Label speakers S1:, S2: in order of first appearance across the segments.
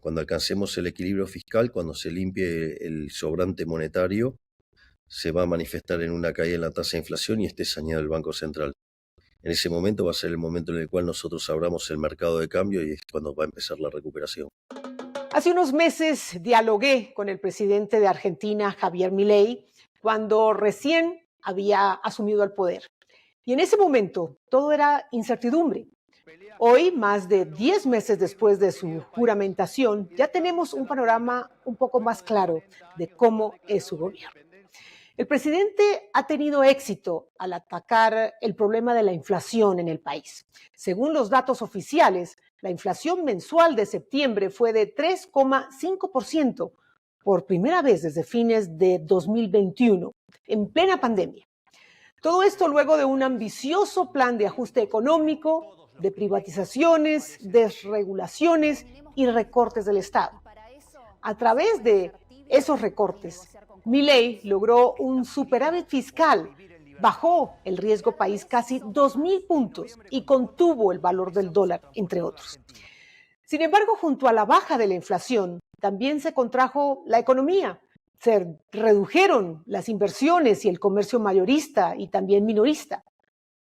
S1: Cuando alcancemos el equilibrio fiscal, cuando se limpie el sobrante monetario, se va a manifestar en una caída en la tasa de inflación y esté saneado el Banco Central. En ese momento va a ser el momento en el cual nosotros abramos el mercado de cambio y es cuando va a empezar la recuperación.
S2: Hace unos meses dialogué con el presidente de Argentina, Javier Milei, cuando recién había asumido el poder. Y en ese momento todo era incertidumbre. Hoy, más de 10 meses después de su juramentación, ya tenemos un panorama un poco más claro de cómo es su gobierno. El presidente ha tenido éxito al atacar el problema de la inflación en el país. Según los datos oficiales, la inflación mensual de septiembre fue de 3,5%, por primera vez desde fines de 2021, en plena pandemia. Todo esto luego de un ambicioso plan de ajuste económico, de privatizaciones, desregulaciones y recortes del Estado. A través de esos recortes, Milei logró un superávit fiscal, bajó el riesgo país casi 2.000 puntos y contuvo el valor del dólar, entre otros. Sin embargo, junto a la baja de la inflación, también se contrajo la economía. Se redujeron las inversiones y el comercio mayorista y también minorista.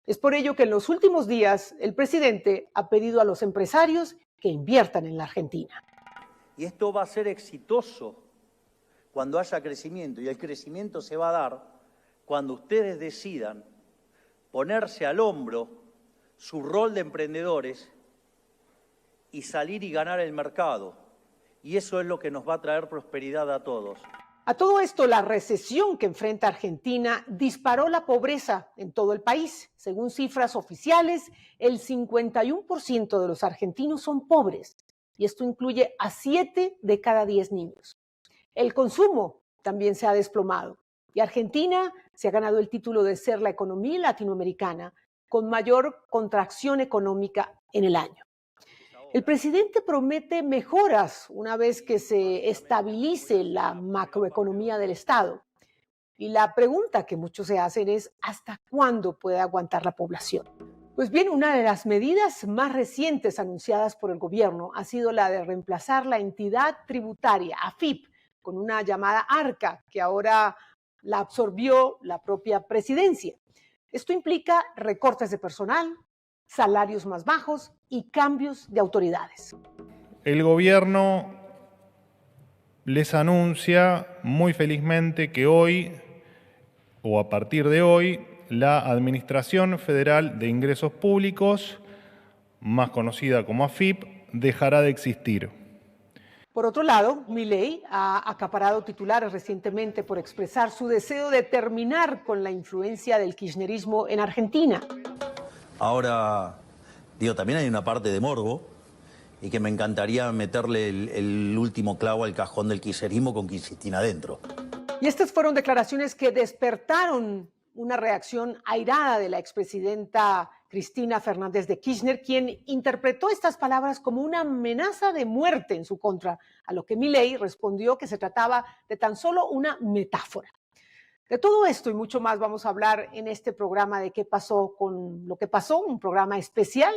S2: Es por ello que en los últimos días el presidente ha pedido a los empresarios que inviertan en la Argentina.
S3: Y esto va a ser exitoso cuando haya crecimiento, y el crecimiento se va a dar cuando ustedes decidan ponerse al hombro su rol de emprendedores y salir y ganar el mercado. Y eso es lo que nos va a traer prosperidad a todos.
S2: A todo esto, la recesión que enfrenta Argentina disparó la pobreza en todo el país. Según cifras oficiales, el 51% de los argentinos son pobres, y esto incluye a 7 de cada 10 niños. El consumo también se ha desplomado y Argentina se ha ganado el título de ser la economía latinoamericana con mayor contracción económica en el año. El presidente promete mejoras una vez que se estabilice la macroeconomía del Estado. Y la pregunta que muchos se hacen es, ¿hasta cuándo puede aguantar la población? Pues bien, una de las medidas más recientes anunciadas por el gobierno ha sido la de reemplazar la entidad tributaria, AFIP, con una llamada ARCA, que ahora la absorbió la propia presidencia. Esto implica recortes de personal, salarios más bajos y cambios de autoridades.
S4: El gobierno les anuncia muy felizmente que hoy, o a partir de hoy, la Administración Federal de Ingresos Públicos, más conocida como AFIP, dejará de existir.
S2: Por otro lado, Milei ha acaparado titulares recientemente por expresar su deseo de terminar con la influencia del kirchnerismo en Argentina.
S3: Ahora, también hay una parte de morbo y que me encantaría meterle el último clavo al cajón del kirchnerismo con Cristina adentro.
S2: Y estas fueron declaraciones que despertaron una reacción airada de la expresidenta Cristina Fernández de Kirchner, quien interpretó estas palabras como una amenaza de muerte en su contra, a lo que Milei respondió que se trataba de tan solo una metáfora. De todo esto y mucho más vamos a hablar en este programa de ¿Qué pasó con lo que pasó? Un programa especial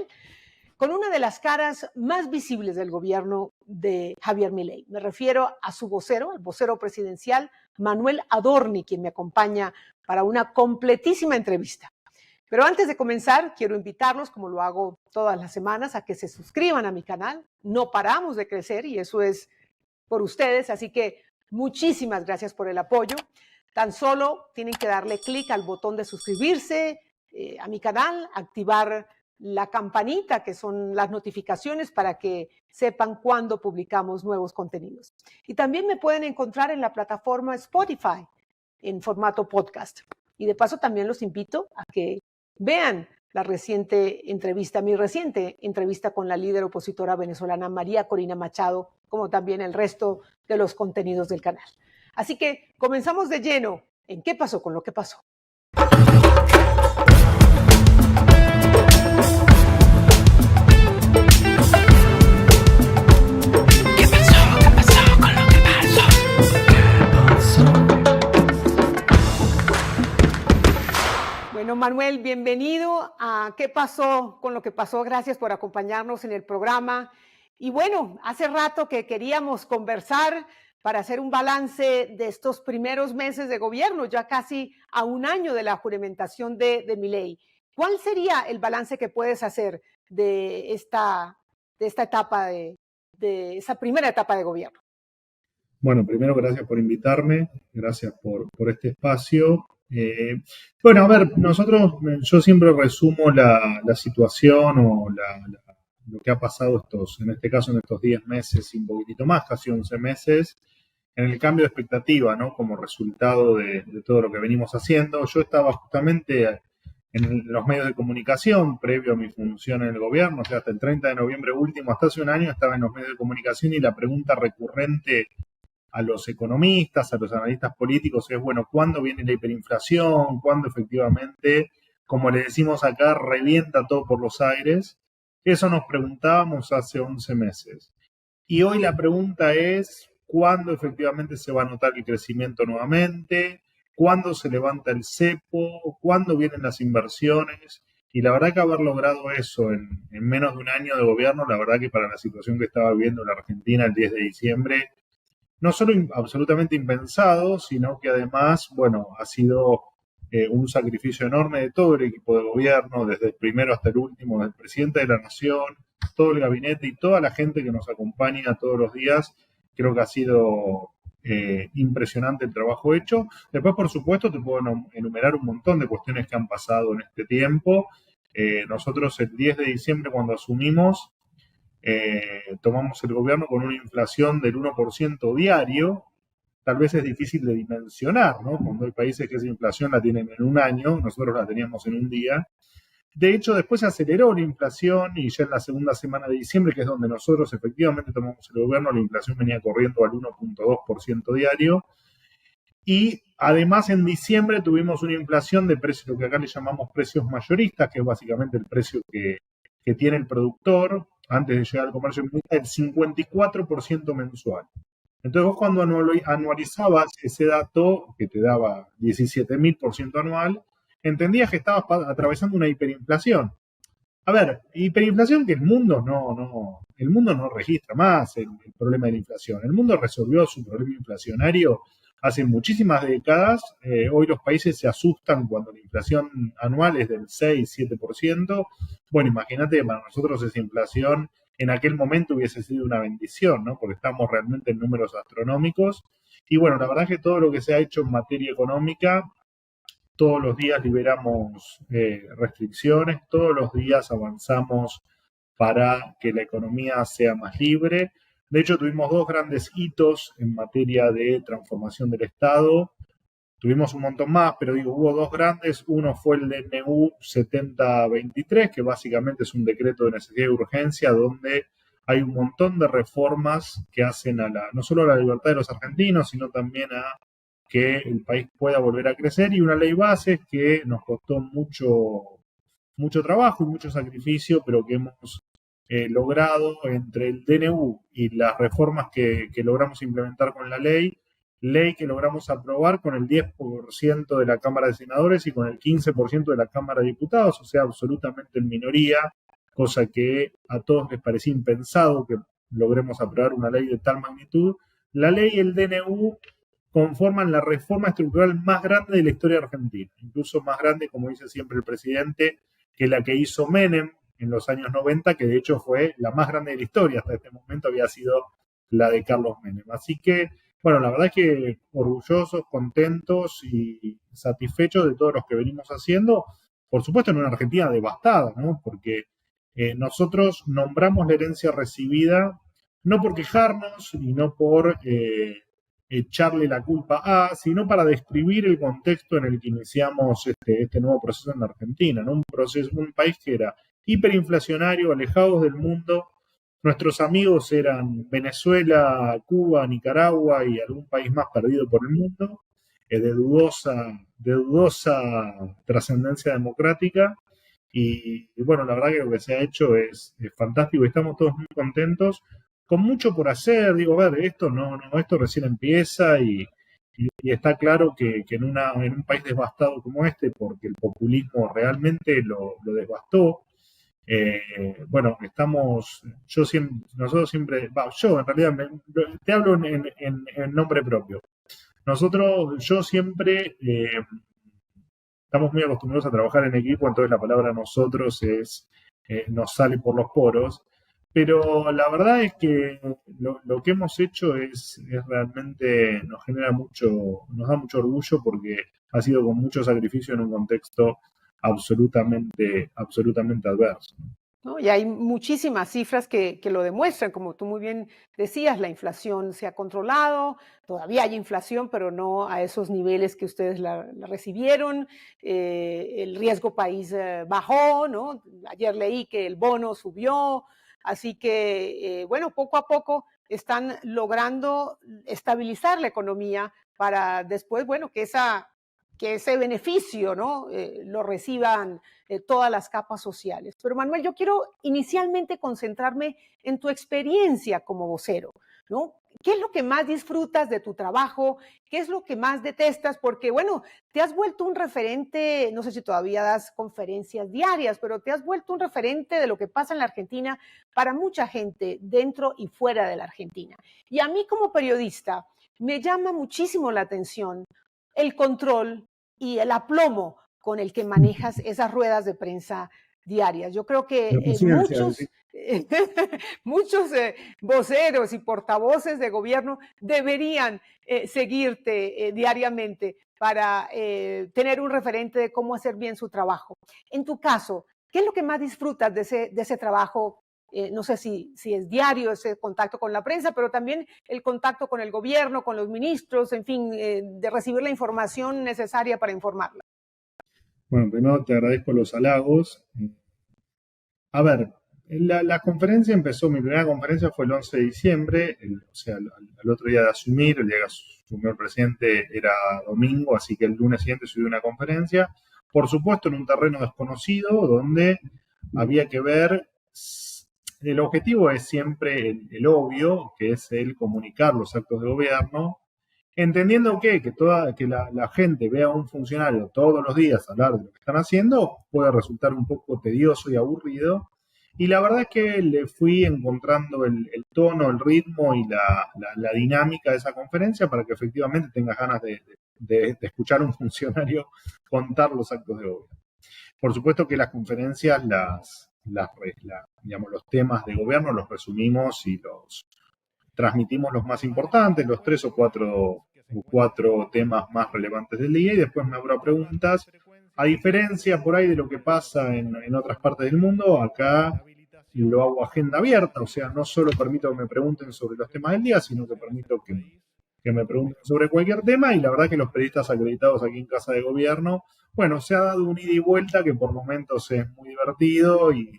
S2: con una de las caras más visibles del gobierno de Javier Milei. Me refiero a su vocero, el vocero presidencial, Manuel Adorni, quien me acompaña para una completísima entrevista. Pero antes de comenzar, quiero invitarlos, como lo hago todas las semanas, a que se suscriban a mi canal. No paramos de crecer y eso es por ustedes, así que muchísimas gracias por el apoyo. Tan solo tienen que darle clic al botón de suscribirse a mi canal, activar la campanita, que son las notificaciones para que sepan cuándo publicamos nuevos contenidos. Y también me pueden encontrar en la plataforma Spotify en formato podcast. Y de paso también los invito a que vean mi reciente entrevista con la líder opositora venezolana María Corina Machado, como también el resto de los contenidos del canal. Así que comenzamos de lleno en ¿Qué pasó con lo que pasó? Bueno, Manuel, bienvenido a ¿Qué pasó con lo que pasó? Gracias por acompañarnos en el programa. Y bueno, hace rato que queríamos conversar para hacer un balance de estos primeros meses de gobierno, ya casi a un año de la juramentación de Milei. ¿Cuál sería el balance que puedes hacer de esta etapa, de esa primera etapa de gobierno?
S4: Bueno, primero gracias por invitarme, gracias por este espacio. Bueno, a ver, yo siempre resumo la situación o lo que ha pasado en este caso en estos 10 meses y un poquitito más, casi 11 meses, en el cambio de expectativa, ¿no? Como resultado de todo lo que venimos haciendo. Yo estaba justamente en los medios de comunicación previo a mi función en el gobierno, o sea, hasta el 30 de noviembre último, hasta hace un año estaba en los medios de comunicación y la pregunta recurrente a los economistas, a los analistas políticos es, bueno, ¿cuándo viene la hiperinflación? ¿Cuándo efectivamente, como le decimos acá, revienta todo por los aires? Eso nos preguntábamos hace 11 meses. Y hoy la pregunta es, ¿cuándo efectivamente se va a notar el crecimiento nuevamente? ¿Cuándo se levanta el cepo? ¿Cuándo vienen las inversiones? Y la verdad que haber logrado eso en menos de un año de gobierno, la verdad que para la situación que estaba viviendo la Argentina el 10 de diciembre, no solo absolutamente impensado, sino que además, bueno, ha sido un sacrificio enorme de todo el equipo de gobierno, desde el primero hasta el último, del presidente de la Nación, todo el gabinete y toda la gente que nos acompaña todos los días. Creo que ha sido impresionante el trabajo hecho. Después, por supuesto, te puedo enumerar un montón de cuestiones que han pasado en este tiempo. Nosotros el 10 de diciembre, cuando asumimos, tomamos el gobierno con una inflación del 1% diario. Tal vez es difícil de dimensionar, ¿no? Cuando hay países que esa inflación la tienen en un año, nosotros la teníamos en un día. De hecho, después se aceleró la inflación y ya en la segunda semana de diciembre, que es donde nosotros efectivamente tomamos el gobierno, la inflación venía corriendo al 1.2% diario. Y además en diciembre tuvimos una inflación de precios, lo que acá le llamamos precios mayoristas, que es básicamente el precio que tiene el productor antes de llegar al comercio minorista, el 54% mensual. Entonces vos cuando anualizabas ese dato, que te daba 17.000% anual, entendías que estabas atravesando una hiperinflación. A ver, hiperinflación que el mundo no registra más el problema de la inflación. El mundo resolvió su problema inflacionario hace muchísimas décadas. Hoy los países se asustan cuando la inflación anual es del 6-7%. Bueno, imagínate que para nosotros esa inflación en aquel momento hubiese sido una bendición, ¿no? Porque estamos realmente en números astronómicos. Y bueno, la verdad es que todo lo que se ha hecho en materia económica, todos los días liberamos restricciones, todos los días avanzamos para que la economía sea más libre. De hecho, tuvimos dos grandes hitos en materia de transformación del Estado. Tuvimos un montón más, pero digo, hubo dos grandes. Uno fue el DNU 7023, que básicamente es un decreto de necesidad y urgencia, donde hay un montón de reformas que hacen no solo a la libertad de los argentinos, sino también a que el país pueda volver a crecer, y una ley base que nos costó mucho trabajo y mucho sacrificio, pero que hemos logrado entre el DNU y las reformas que logramos implementar con la ley que logramos aprobar con el 10% de la Cámara de Senadores y con el 15% de la Cámara de Diputados, o sea, absolutamente en minoría, cosa que a todos les parecía impensado que logremos aprobar una ley de tal magnitud. La ley y el DNU conforman la reforma estructural más grande de la historia argentina, incluso más grande, como dice siempre el presidente, que la que hizo Menem en los años 90, que de hecho fue la más grande de la historia, hasta este momento había sido la de Carlos Menem. Así que, bueno, la verdad es que orgullosos, contentos y satisfechos de todos los que venimos haciendo, por supuesto en una Argentina devastada, ¿no? Porque nosotros nombramos la herencia recibida no por quejarnos y no por echarle la culpa a, sino para describir el contexto en el que iniciamos este nuevo proceso en la Argentina, ¿no? Un país que era hiperinflacionario, alejados del mundo. Nuestros amigos eran Venezuela, Cuba, Nicaragua y algún país más perdido por el mundo, de dudosa trascendencia democrática. Y bueno, la verdad que lo que se ha hecho es fantástico y estamos todos muy contentos, con mucho por hacer. Digo, a ver, esto recién empieza y está claro que en un país devastado como este, porque el populismo realmente lo devastó,
S5: Bueno, nosotros siempre, yo en realidad te hablo en nombre propio. Yo siempre estamos muy acostumbrados a trabajar en equipo, entonces la palabra nosotros nos sale por los poros, pero la verdad es que lo que hemos hecho es realmente, nos da mucho orgullo porque ha sido con mucho sacrificio en un contexto absolutamente adverso.
S2: ¿No? Y hay muchísimas cifras que lo demuestran, como tú muy bien decías, la inflación se ha controlado, todavía hay inflación, pero no a esos niveles que ustedes la recibieron, el riesgo país bajó, ¿no? Ayer leí que el bono subió, así que, bueno, poco a poco están logrando estabilizar la economía para después, bueno, que ese beneficio, ¿no? Lo reciban todas las capas sociales. Pero Manuel, yo quiero inicialmente concentrarme en tu experiencia como vocero, ¿no? ¿Qué es lo que más disfrutas de tu trabajo? ¿Qué es lo que más detestas? Porque, bueno, te has vuelto un referente, no sé si todavía das conferencias diarias, pero te has vuelto un referente de lo que pasa en la Argentina para mucha gente dentro y fuera de la Argentina. Y a mí como periodista me llama muchísimo la atención el control y el aplomo con el que manejas esas ruedas de prensa diarias. Yo creo que muchos voceros y portavoces de gobierno deberían seguirte diariamente para tener un referente de cómo hacer bien su trabajo. En tu caso, ¿qué es lo que más disfrutas de ese trabajo? No sé si es diario ese contacto con la prensa, pero también el contacto con el gobierno, con los ministros, en fin, de recibir la información necesaria para informarla.
S5: Bueno, primero te agradezco los halagos. A ver, la conferencia empezó, mi primera conferencia fue el 11 de diciembre, o sea, al otro día de asumir, el día que asumió el presidente era domingo, así que el lunes siguiente subí una conferencia, por supuesto en un terreno desconocido, donde había que ver, el objetivo es siempre el obvio, que es el comunicar los actos de gobierno, entendiendo que la gente vea a un funcionario todos los días hablar de lo que están haciendo puede resultar un poco tedioso y aburrido. Y la verdad es que le fui encontrando el tono, el ritmo y la dinámica de esa conferencia para que efectivamente tengas ganas de escuchar a un funcionario contar los actos de gobierno. Por supuesto que las conferencias, digamos, los temas de gobierno los resumimos y los transmitimos los más importantes, los 3 o 4 temas más relevantes del día, y después me habrá preguntas. A diferencia por ahí de lo que pasa en otras partes del mundo, acá lo hago agenda abierta, o sea, no solo permito que me pregunten sobre los temas del día, sino que permito que me pregunten sobre cualquier tema, y la verdad que los periodistas acreditados aquí en Casa de Gobierno, bueno, se ha dado un ida y vuelta que por momentos es muy divertido y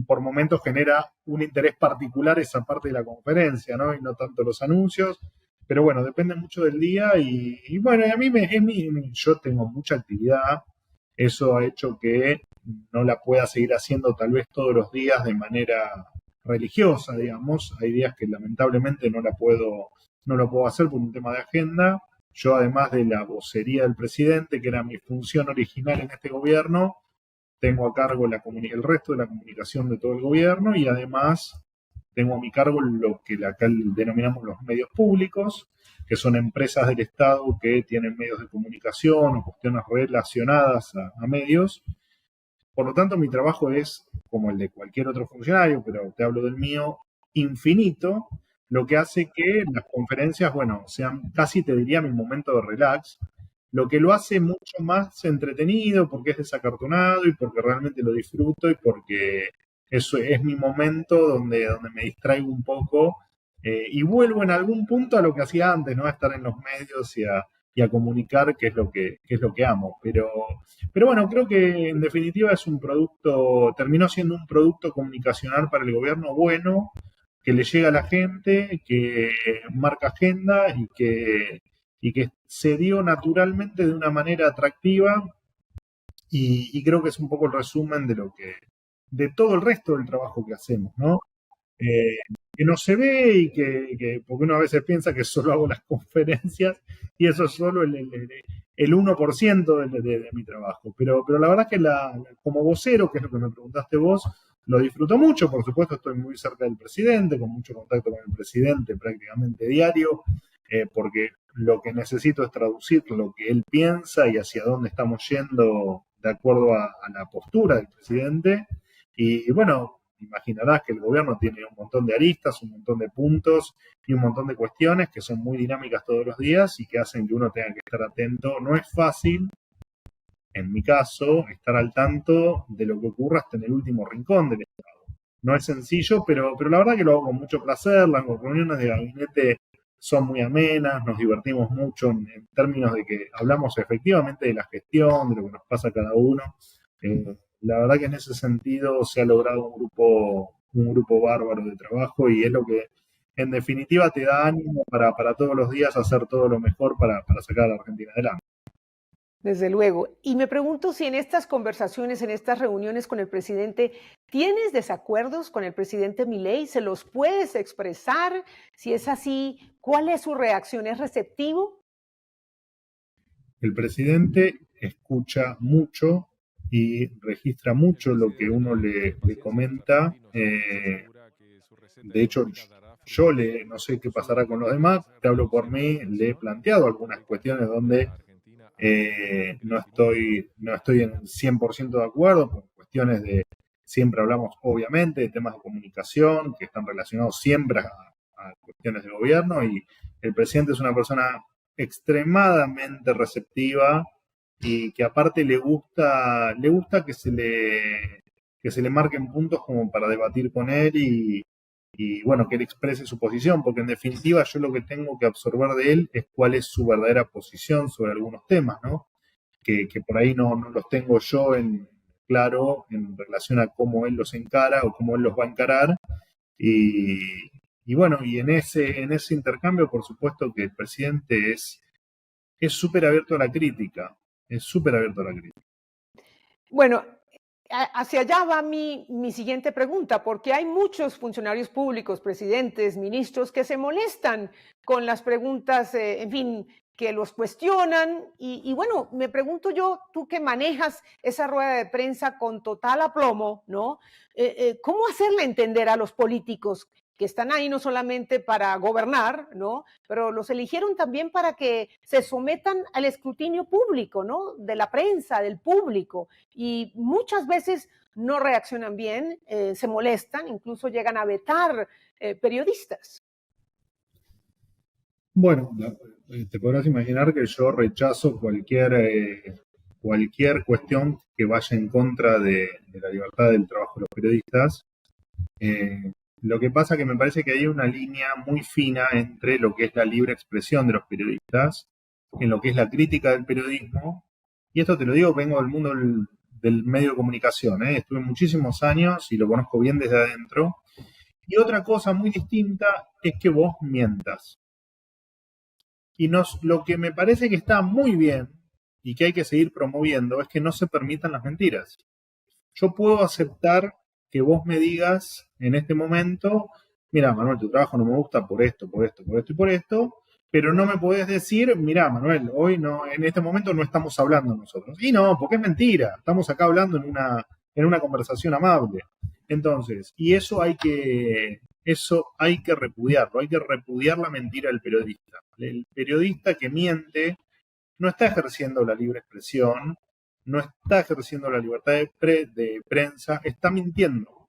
S5: por momentos genera un interés particular esa parte de la conferencia, ¿no? Y no tanto los anuncios, pero bueno, depende mucho del día y bueno, a mí yo tengo mucha actividad, eso ha hecho que no la pueda seguir haciendo tal vez todos los días de manera religiosa, digamos, hay días que lamentablemente no lo puedo hacer por un tema de agenda. Yo, además de la vocería del presidente, que era mi función original en este gobierno, tengo a cargo el resto de la comunicación de todo el gobierno y además tengo a mi cargo lo que acá denominamos los medios públicos, que son empresas del Estado que tienen medios de comunicación o cuestiones relacionadas a medios. Por lo tanto, mi trabajo es, como el de cualquier otro funcionario, pero te hablo del mío, infinito, lo que hace que las conferencias, bueno, sean casi, te diría, mi momento de relax, lo que lo hace mucho más entretenido porque es desacartonado y porque realmente lo disfruto y porque eso es mi momento donde me distraigo un poco y vuelvo en algún punto a lo que hacía antes, ¿no? A estar en los medios y a comunicar, que es lo que amo. Pero bueno, creo que en definitiva terminó siendo un producto comunicacional para el gobierno bueno, que le llega a la gente, que marca agenda y que se dio naturalmente de una manera atractiva y creo que es un poco el resumen de todo el resto del trabajo que hacemos, ¿no? Que no se ve y porque uno a veces piensa que solo hago las conferencias y eso es solo el 1% de mi trabajo. Pero la verdad es que como vocero, que es lo que me preguntaste vos, lo disfruto mucho, por supuesto estoy muy cerca del presidente, con mucho contacto con el presidente prácticamente diario, porque lo que necesito es traducir lo que él piensa y hacia dónde estamos yendo de acuerdo a la postura del presidente. Y bueno, imaginarás que el gobierno tiene un montón de aristas, un montón de puntos y un montón de cuestiones que son muy dinámicas todos los días y que hacen que uno tenga que estar atento. No es fácil, en mi caso, estar al tanto de lo que ocurra hasta en el último rincón del Estado. No es sencillo, pero la verdad que lo hago con mucho placer. Las reuniones de gabinete son muy amenas, nos divertimos mucho en términos de que hablamos efectivamente de la gestión, de lo que nos pasa a cada uno. La verdad que en ese sentido se ha logrado un grupo bárbaro de trabajo y es lo que en definitiva te da ánimo para todos los días hacer todo lo mejor para sacar a la Argentina adelante.
S2: Desde luego. Y me pregunto si en estas conversaciones, en estas reuniones con el presidente, ¿tienes desacuerdos con el presidente Milei? ¿Se los puedes expresar? Si es así, ¿cuál es su reacción? ¿Es receptivo?
S5: El presidente escucha mucho y registra mucho lo que uno le comenta. De hecho, yo no sé qué pasará con los demás, te hablo por mí, le he planteado algunas cuestiones donde no estoy en 100% de acuerdo por cuestiones siempre hablamos obviamente de temas de comunicación que están relacionados siempre a cuestiones de gobierno y el presidente es una persona extremadamente receptiva y que aparte le gusta que se le marquen puntos como para debatir con él y bueno, que él exprese su posición, porque en definitiva yo lo que tengo que absorber de él es cuál es su verdadera posición sobre algunos temas, ¿no? Que por ahí no los tengo yo claro en relación a cómo él los encara o cómo él los va a encarar. Y bueno, y en ese intercambio, por supuesto que el presidente es súper abierto a la crítica, es súper abierto a la crítica.
S2: Bueno, hacia allá va mi siguiente pregunta, porque hay muchos funcionarios públicos, presidentes, ministros, que se molestan con las preguntas, en fin, que los cuestionan. Y bueno, me pregunto yo, tú que manejas esa rueda de prensa con total aplomo, ¿no? ¿Cómo hacerle entender a los políticos que están ahí no solamente para gobernar, ¿no? Pero los eligieron también para que se sometan al escrutinio público, ¿no? De la prensa, del público. Y muchas veces no reaccionan bien, se molestan, incluso llegan a vetar periodistas.
S5: Bueno, te podrás imaginar que yo rechazo cualquier cuestión que vaya en contra de la libertad del trabajo de los periodistas. Lo que pasa que me parece que hay una línea muy fina entre lo que es la libre expresión de los periodistas, en lo que es la crítica del periodismo, y esto te lo digo, vengo del mundo del medio de comunicación, estuve muchísimos años y lo conozco bien desde adentro, y otra cosa muy distinta es que vos mientas. Y lo que me parece que está muy bien y que hay que seguir promoviendo es que no se permitan las mentiras. Yo puedo aceptar que vos me digas en este momento, mira, Manuel, tu trabajo no me gusta por esto y por esto, pero no me podés decir, mira, Manuel, hoy no, en este momento no estamos hablando nosotros. Y no, porque es mentira, estamos acá hablando en una conversación amable. Entonces, y eso hay que repudiarlo, hay que repudiar la mentira del periodista. El periodista que miente no está ejerciendo la libre expresión, no está ejerciendo la libertad de prensa, está mintiendo.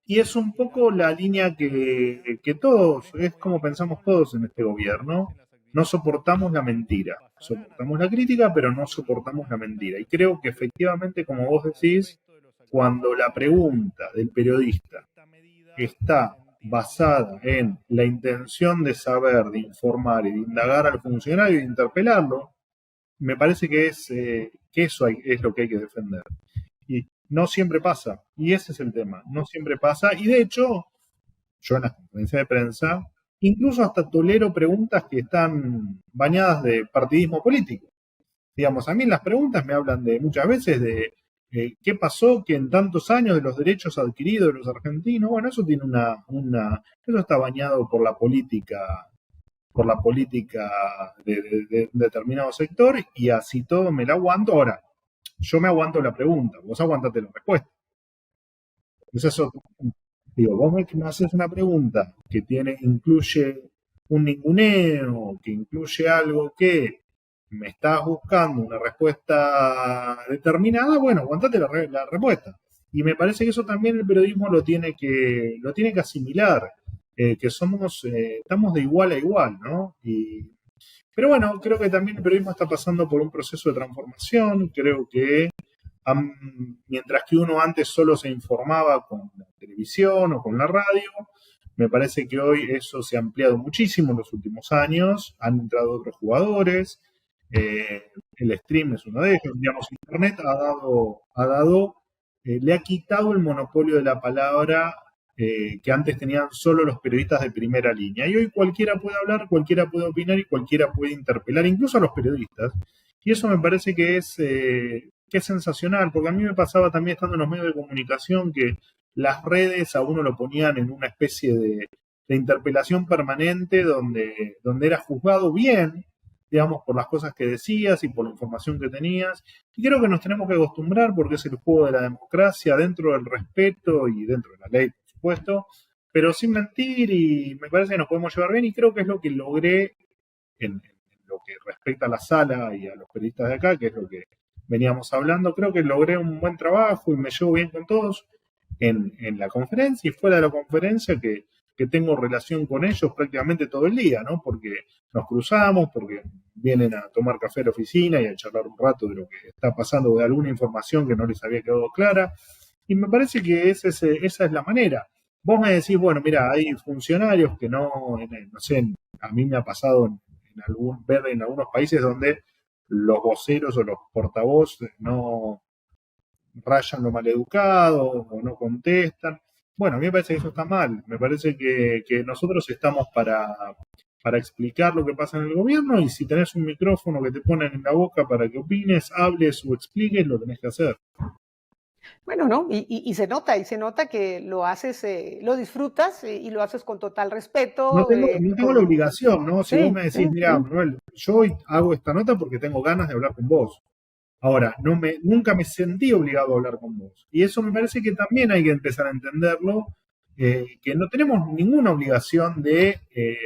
S5: Y es un poco la línea que todos, es como pensamos todos en este gobierno, no soportamos la mentira, soportamos la crítica, pero no soportamos la mentira. Y creo que efectivamente, como vos decís, cuando la pregunta del periodista está basada en la intención de saber, de informar y de indagar al funcionario y de interpelarlo, me parece que eso es lo que hay que defender. Y no siempre pasa, y ese es el tema, no siempre pasa, y de hecho, yo en las conferencias de prensa, incluso hasta tolero preguntas que están bañadas de partidismo político. Digamos, a mí en las preguntas me hablan muchas veces de qué pasó que en tantos años de los derechos adquiridos de los argentinos, bueno, eso tiene eso está bañado por la política de determinado sector y así todo me la aguanto. Ahora, yo me aguanto la pregunta, vos aguantate la respuesta. Ese es otro punto. Digo, vos me haces una pregunta que incluye un ninguneo, que incluye algo que me estás buscando una respuesta determinada, bueno, aguantate la respuesta. Y me parece que eso también el periodismo lo tiene que asimilar, que estamos de igual a igual, ¿no? Pero bueno, creo que también el periodismo está pasando por un proceso de transformación, creo que mientras que uno antes solo se informaba con la televisión o con la radio, me parece que hoy eso se ha ampliado muchísimo en los últimos años, han entrado otros jugadores, el stream es uno de ellos, digamos, Internet le ha quitado el monopolio de la palabra que antes tenían solo los periodistas de primera línea. Y hoy cualquiera puede hablar, cualquiera puede opinar y cualquiera puede interpelar, incluso a los periodistas. Y eso me parece que es sensacional, porque a mí me pasaba también estando en los medios de comunicación que las redes a uno lo ponían en una especie de interpelación permanente donde era juzgado bien, digamos, por las cosas que decías y por la información que tenías. Y creo que nos tenemos que acostumbrar porque es el juego de la democracia dentro del respeto y dentro de la ley, por supuesto, pero sin mentir, y me parece que nos podemos llevar bien y creo que es lo que logré en lo que respecta a la sala y a los periodistas de acá, que es lo que veníamos hablando. Creo que logré un buen trabajo y me llevo bien con todos en la conferencia y fuera de la conferencia, que tengo relación con ellos prácticamente todo el día, ¿no? Porque nos cruzamos, porque vienen a tomar café a la oficina y a charlar un rato de lo que está pasando, de alguna información que no les había quedado clara. Y me parece que esa es la manera. Vos me decís, bueno, mira, hay funcionarios que no sé, a mí me ha pasado ver en algunos países donde los voceros o los portavoces no rayan lo maleducado o no contestan. Bueno, a mí me parece que eso está mal. Me parece que nosotros estamos para explicar lo que pasa en el gobierno, y si tenés un micrófono que te ponen en la boca para que opines, hables o expliques, lo tenés que hacer.
S2: Bueno, ¿no? Y se nota que lo haces, lo disfrutas y lo haces con total respeto.
S5: No tengo la obligación, ¿no? Si
S2: Sí,
S5: vos me decís,
S2: sí,
S5: mira,
S2: sí.
S5: Manuel, yo hoy hago esta nota porque tengo ganas de hablar con vos. Ahora, nunca me sentí obligado a hablar con vos. Y eso me parece que también hay que empezar a entenderlo, que no tenemos ninguna obligación de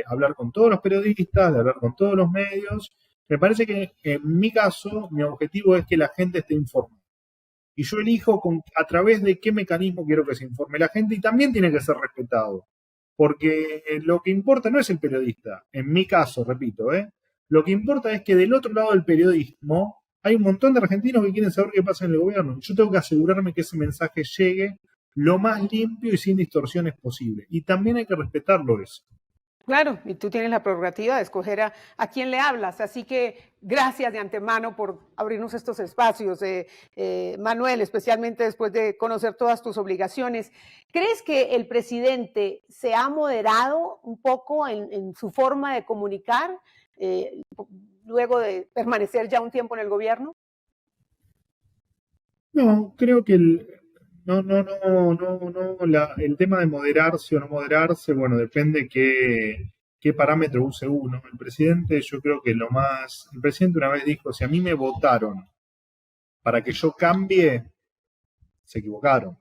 S5: hablar con todos los periodistas, de hablar con todos los medios. Me parece que en mi caso, mi objetivo es que la gente esté informada. Y yo elijo a través de qué mecanismo quiero que se informe la gente, y también tiene que ser respetado. Porque lo que importa no es el periodista, en mi caso, repito, lo que importa es que del otro lado del periodismo hay un montón de argentinos que quieren saber qué pasa en el gobierno. Yo tengo que asegurarme que ese mensaje llegue lo más limpio y sin distorsiones posible. Y también hay que respetarlo eso.
S2: Claro, y tú tienes la prerrogativa de escoger a quién le hablas. Así que gracias de antemano por abrirnos estos espacios, Manuel, especialmente después de conocer todas tus obligaciones. ¿Crees que el presidente se ha moderado un poco en su forma de comunicar luego de permanecer ya un tiempo en el gobierno?
S5: No, creo que el tema de moderarse o no moderarse, bueno, depende qué parámetro use uno. El presidente, yo creo que el presidente una vez dijo, si a mí me votaron para que yo cambie, se equivocaron.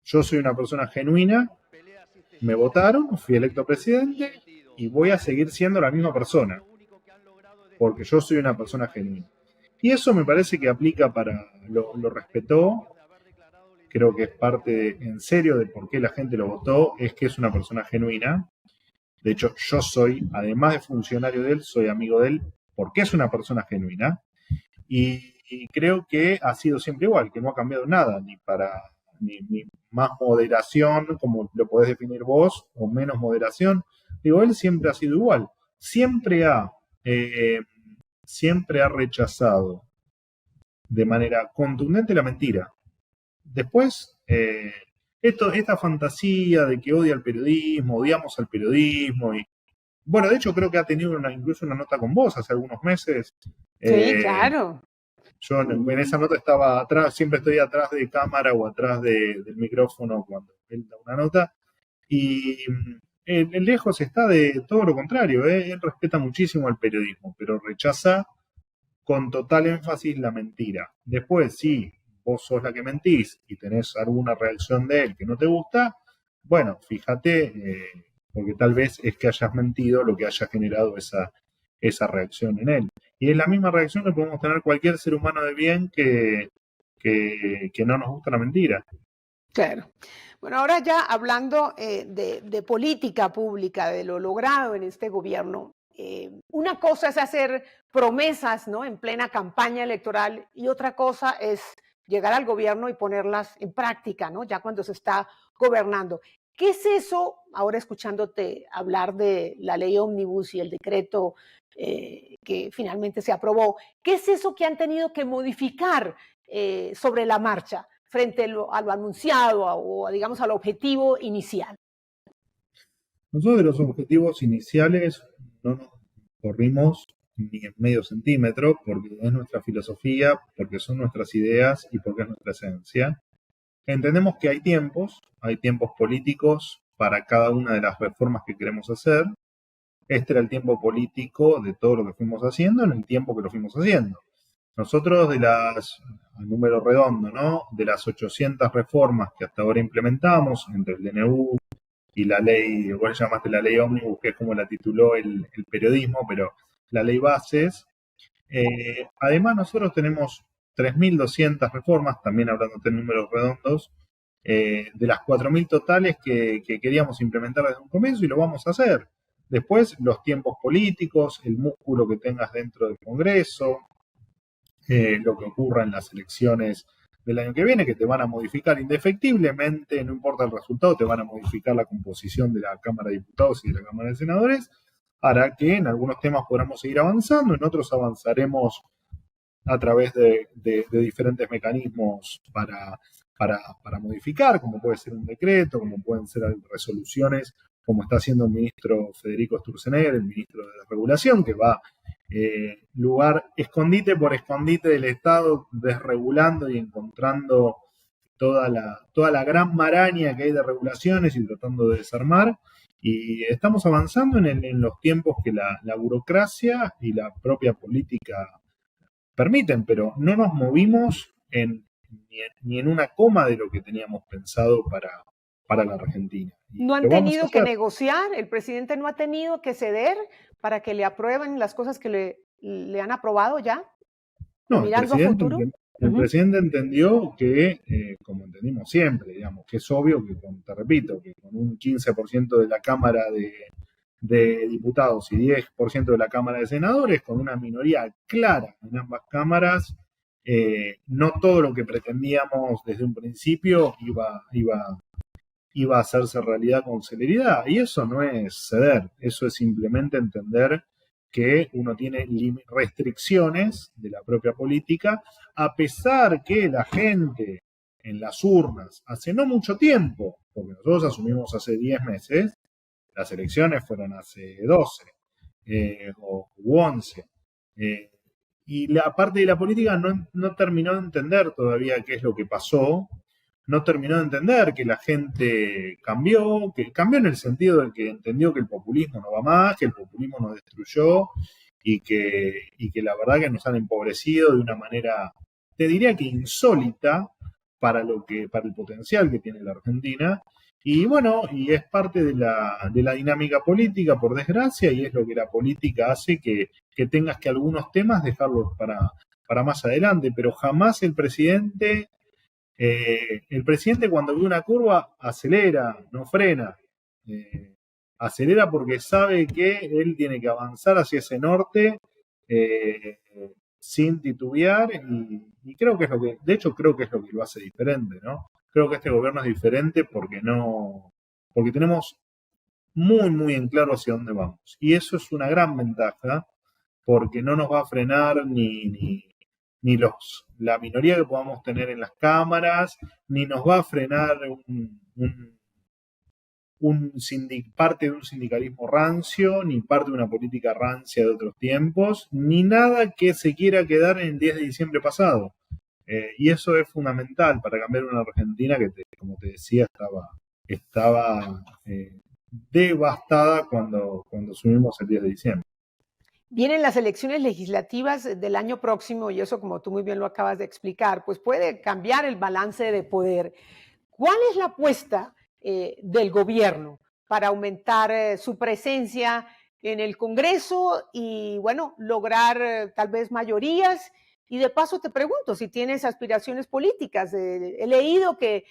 S5: Yo soy una persona genuina, me votaron, fui electo presidente y voy a seguir siendo la misma persona, porque yo soy una persona genuina. Y eso me parece que aplica lo respetó. Creo que es parte en serio de por qué la gente lo votó, es que es una persona genuina. De hecho, yo soy, además de funcionario de él, soy amigo de él porque es una persona genuina. Y creo que ha sido siempre igual, que no ha cambiado nada, ni más moderación, como lo podés definir vos, o menos moderación. Digo, él siempre ha sido igual. Siempre ha rechazado de manera contundente la mentira. Después, esta fantasía de que odia al periodismo, odiamos al periodismo, y bueno, de hecho creo que ha tenido incluso una nota con vos hace algunos meses.
S2: Sí, claro.
S5: Yo en esa nota estaba atrás, siempre estoy atrás de cámara o atrás del micrófono cuando él da una nota, y el lejos está de todo lo contrario, él respeta muchísimo al periodismo, pero rechaza con total énfasis la mentira. Después, sí, vos sos la que mentís y tenés alguna reacción de él que no te gusta, bueno, fíjate, porque tal vez es que hayas mentido lo que haya generado esa reacción en él. Y es la misma reacción que podemos tener cualquier ser humano de bien que no nos gusta la mentira.
S2: Claro. Bueno, ahora ya hablando de política pública, de lo logrado en este gobierno, una cosa es hacer promesas, ¿no?, en plena campaña electoral y otra cosa es llegar al gobierno y ponerlas en práctica, ¿no?, ya cuando se está gobernando. ¿Qué es eso, ahora escuchándote hablar de la ley ómnibus y el decreto que finalmente se aprobó, qué es eso que han tenido que modificar sobre la marcha frente a lo anunciado o, digamos, al objetivo inicial?
S5: Nosotros de los objetivos iniciales no nos corrimos ni en medio centímetro, porque es nuestra filosofía, porque son nuestras ideas y porque es nuestra esencia. Entendemos que hay tiempos políticos para cada una de las reformas que queremos hacer. Este era el tiempo político de todo lo que fuimos haciendo en el tiempo que lo fuimos haciendo. Nosotros a número redondo, ¿no?, de las 800 reformas que hasta ahora implementamos, entre el DNU y la ley, vos llamaste la ley ómnibus, que es como la tituló el periodismo, pero la ley bases. Además, nosotros tenemos 3.200 reformas, también hablando de números redondos, de las 4.000 totales que queríamos implementar desde un comienzo y lo vamos a hacer. Después, los tiempos políticos, el músculo que tengas dentro del Congreso, lo que ocurra en las elecciones del año que viene, que te van a modificar indefectiblemente, no importa el resultado, te van a modificar la composición de la Cámara de Diputados y de la Cámara de Senadores, hará que en algunos temas podamos seguir avanzando, en otros avanzaremos a través de diferentes mecanismos para modificar, como puede ser un decreto, como pueden ser resoluciones, como está haciendo el ministro Federico Sturzenegger, el ministro de Desregulación, que va escondite por escondite del Estado, desregulando y encontrando toda la gran maraña que hay de regulaciones y tratando de desarmar. Y estamos avanzando en los tiempos que la burocracia y la propia política permiten, pero no nos movimos ni en una coma de lo que teníamos pensado para la Argentina.
S2: ¿No han tenido que negociar? ¿El presidente no ha tenido que ceder para que le aprueben las cosas que le han aprobado ya?
S5: No,
S2: mirando a futuro.
S5: El presidente entendió que, como entendimos siempre, digamos, que es obvio que, te repito, que con un 15% de la Cámara de Diputados y 10% de la Cámara de Senadores, con una minoría clara en ambas cámaras, no todo lo que pretendíamos desde un principio iba a hacerse realidad con celeridad. Y eso no es ceder, eso es simplemente entender que uno tiene restricciones de la propia política, a pesar que la gente en las urnas, hace no mucho tiempo, porque nosotros asumimos hace 10 meses, las elecciones fueron hace 12 o 11, y la parte de la política no terminó de entender todavía qué es lo que pasó, no terminó de entender que la gente cambió en el sentido de que entendió que el populismo no va más, que el populismo nos destruyó y que la verdad que nos han empobrecido de una manera, te diría que insólita para el potencial que tiene la Argentina. Y bueno, y es parte de la dinámica política, por desgracia, y es lo que la política hace que tengas que algunos temas dejarlos para más adelante, pero jamás el presidente cuando ve una curva acelera, no frena. Acelera porque sabe que él tiene que avanzar hacia ese norte sin titubear y creo que es de hecho creo que es lo que lo hace diferente, ¿no? Creo que este gobierno es diferente porque tenemos muy, muy en claro hacia dónde vamos. Y eso es una gran ventaja porque no nos va a frenar ni la minoría que podamos tener en las cámaras, ni nos va a frenar parte de un sindicalismo rancio, ni parte de una política rancia de otros tiempos, ni nada que se quiera quedar en el 10 de diciembre pasado. Y eso es fundamental para cambiar una Argentina que, como te decía, estaba devastada cuando subimos el 10 de diciembre.
S2: Vienen las elecciones legislativas del año próximo y eso, como tú muy bien lo acabas de explicar, pues puede cambiar el balance de poder. ¿Cuál es la apuesta del gobierno para aumentar su presencia en el Congreso y, bueno, lograr tal vez mayorías? Y de paso te pregunto si tienes aspiraciones políticas. He leído que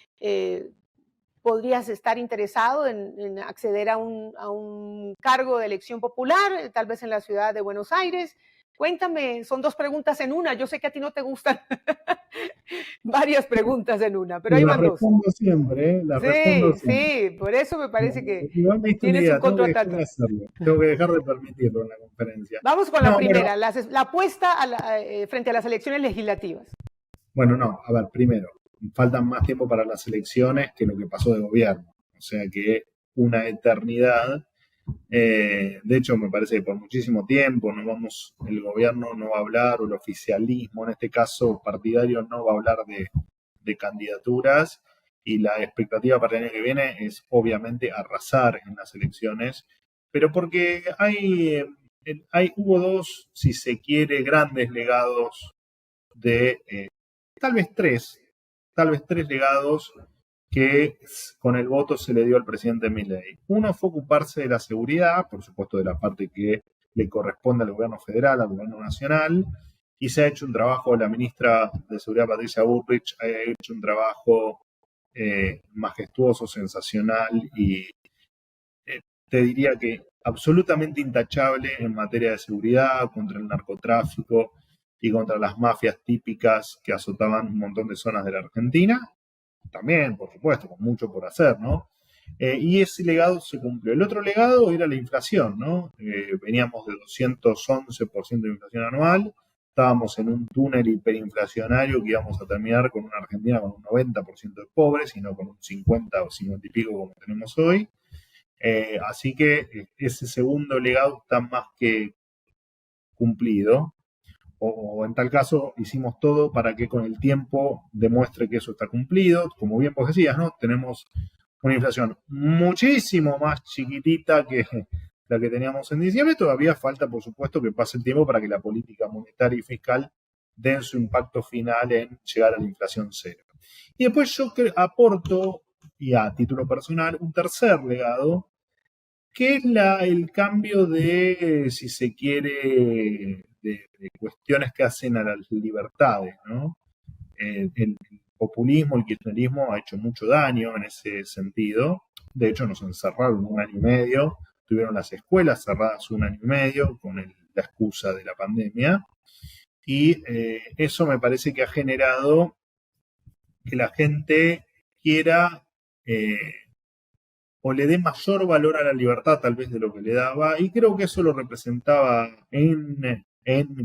S2: podrías estar interesado en acceder a un cargo de elección popular, tal vez en la ciudad de Buenos Aires. Cuéntame, son 2 preguntas en una. Yo sé que a ti no te gustan varias preguntas en una, pero ahí
S5: La
S2: van 2.
S5: respondo siempre, la respondo
S2: Sí,
S5: siempre.
S2: sí, por eso me parece que
S5: Igual me diste una
S2: tienes
S5: idea,
S2: un
S5: tengo que dejar
S2: contratante.
S5: de hacerlo, tengo que dejar de permitirlo en la conferencia.
S2: Vamos con la
S5: No,
S2: primera, la apuesta frente a las elecciones legislativas.
S5: bueno, no, a ver, primero, faltan más tiempo para las elecciones que lo que pasó de gobierno, o sea que una eternidad. De hecho, me parece que por muchísimo tiempo el gobierno no va a hablar, o el oficialismo, en este caso partidario, no va a hablar de candidaturas, y la expectativa para el año que viene es obviamente arrasar en las elecciones, pero porque hubo 2, si se quiere, grandes legados tal vez tres legados que con el voto se le dio al presidente Milei. Uno fue ocuparse de la seguridad, por supuesto de la parte que le corresponde al gobierno federal, al gobierno nacional, y se ha hecho un trabajo, la ministra de Seguridad Patricia Bullrich ha hecho un trabajo majestuoso, sensacional y te diría que absolutamente intachable en materia de seguridad, contra el narcotráfico y contra las mafias típicas que azotaban un montón de zonas de la Argentina. También, por supuesto, con mucho por hacer, ¿no? Y ese legado se cumplió. El otro legado era la inflación, ¿no? Veníamos de 211% de inflación anual, estábamos en un túnel hiperinflacionario que íbamos a terminar con una Argentina con un 90% de pobres, y no con un 50 o 50 y pico como tenemos hoy. Así que ese segundo legado está más que cumplido. O en tal caso hicimos todo para que con el tiempo demuestre que eso está cumplido. Como bien vos decías, ¿no? Tenemos una inflación muchísimo más chiquitita que la que teníamos en diciembre. Todavía falta, por supuesto, que pase el tiempo para que la política monetaria y fiscal den su impacto final en llegar a la inflación cero. Y después yo aporto, y a título personal, un tercer legado, que es el cambio de, si se quiere, de cuestiones que hacen a las libertades, ¿no? El populismo, el kirchnerismo ha hecho mucho daño en ese sentido. De hecho, nos encerraron 1 año y medio, tuvieron las escuelas cerradas 1 año y medio con la excusa de la pandemia. Y eso me parece que ha generado que la gente quiera o le dé mayor valor a la libertad tal vez de lo que le daba, y creo que eso lo representaba en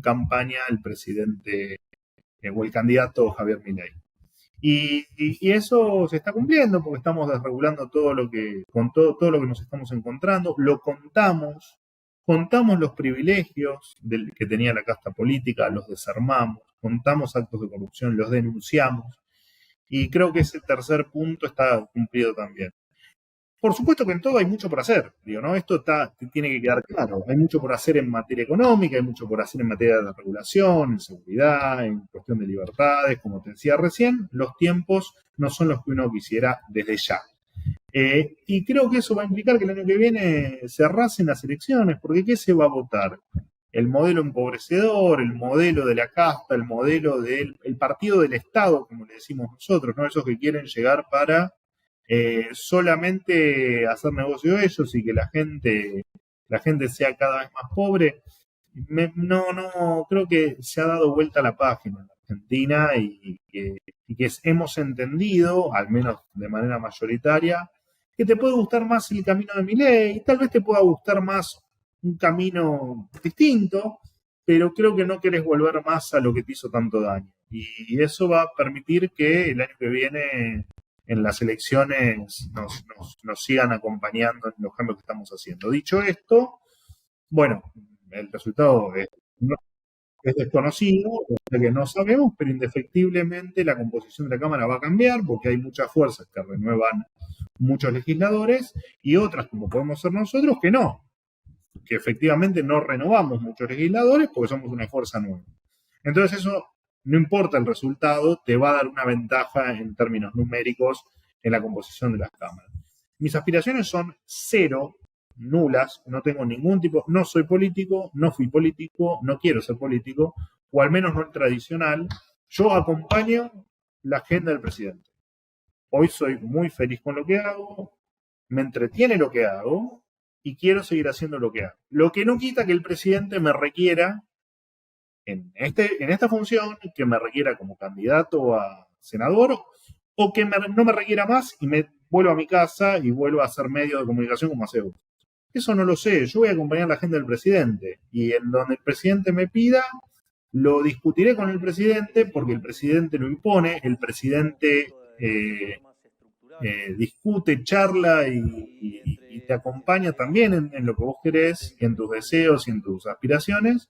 S5: campaña el presidente o el candidato Javier Milei. Y eso se está cumpliendo porque estamos desregulando todo lo que nos estamos encontrando, lo contamos los privilegios que tenía la casta política, los desarmamos, contamos actos de corrupción, los denunciamos, y creo que ese tercer punto está cumplido también. Por supuesto que en todo hay mucho por hacer, ¿no? Esto tiene que quedar claro. Hay mucho por hacer en materia económica, hay mucho por hacer en materia de regulación, en seguridad, en cuestión de libertades, como te decía recién. Los tiempos no son los que uno quisiera desde ya. Y creo que eso va a implicar que el año que viene se arrasen las elecciones, porque ¿qué se va a votar? El modelo empobrecedor, el modelo de la casta, el modelo del partido del Estado, como le decimos nosotros, ¿no? Esos que quieren llegar para solamente hacer negocio de ellos y que la gente sea cada vez más pobre. No creo que se ha dado vuelta la página en Argentina, y que hemos entendido, al menos de manera mayoritaria, que te puede gustar más el camino de Milei, y tal vez te pueda gustar más un camino distinto, pero creo que no querés volver más a lo que te hizo tanto daño. Y eso va a permitir que el año que viene en las elecciones nos sigan acompañando en los cambios que estamos haciendo. Dicho esto, bueno, el resultado es desconocido, o sea que no sabemos, pero indefectiblemente la composición de la Cámara va a cambiar porque hay muchas fuerzas que renuevan muchos legisladores y otras, como podemos ser nosotros, que no. que efectivamente no renovamos muchos legisladores porque somos una fuerza nueva. Entonces eso, no importa el resultado, te va a dar una ventaja en términos numéricos en la composición de las cámaras. Mis aspiraciones son cero, nulas, no tengo ningún tipo, no soy político, no fui político, no quiero ser político, o al menos no el tradicional. Yo acompaño la agenda del presidente. Hoy soy muy feliz con lo que hago, me entretiene lo que hago y quiero seguir haciendo lo que hago. Lo que no quita que el presidente me requiera en esta función, que me requiera como candidato a senador, o que no me requiera más y me vuelvo a mi casa y vuelvo a hacer medio de comunicación como hace otro. Eso no lo sé, yo voy a acompañar la agenda del presidente y en donde el presidente me pida, lo discutiré con el presidente porque el presidente lo impone, el presidente discute, charla y te acompaña también en lo que vos querés, en tus deseos y en tus aspiraciones.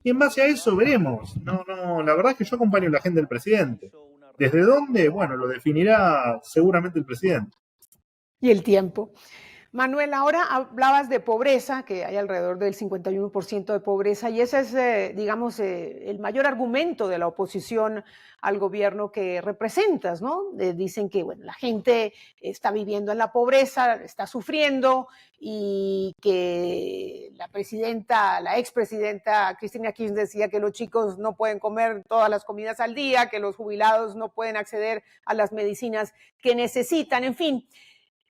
S5: Y en base a eso veremos. No, la verdad es que yo acompaño la agenda del presidente. ¿Desde dónde? Bueno, lo definirá seguramente el presidente.
S2: Y el tiempo. Manuel, ahora hablabas de pobreza, que hay alrededor del 51% de pobreza, y ese es, digamos, el mayor argumento de la oposición al gobierno que representas, ¿no? Dicen que, bueno, la gente está viviendo en la pobreza, está sufriendo, y que la expresidenta Cristina Kirchner decía que los chicos no pueden comer todas las comidas al día, que los jubilados no pueden acceder a las medicinas que necesitan, en fin.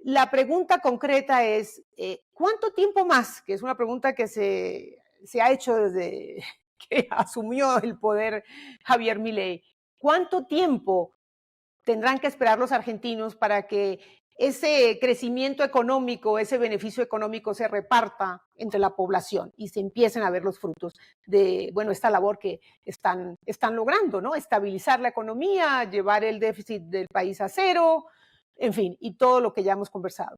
S2: La pregunta concreta es, ¿cuánto tiempo más? Que es una pregunta que se ha hecho desde que asumió el poder Javier Milei. ¿Cuánto tiempo tendrán que esperar los argentinos para que ese crecimiento económico, ese beneficio económico se reparta entre la población y se empiecen a ver los frutos de, bueno, esta labor que están logrando, ¿no? Estabilizar la economía, llevar el déficit del país a cero, en fin, y todo lo que ya hemos conversado.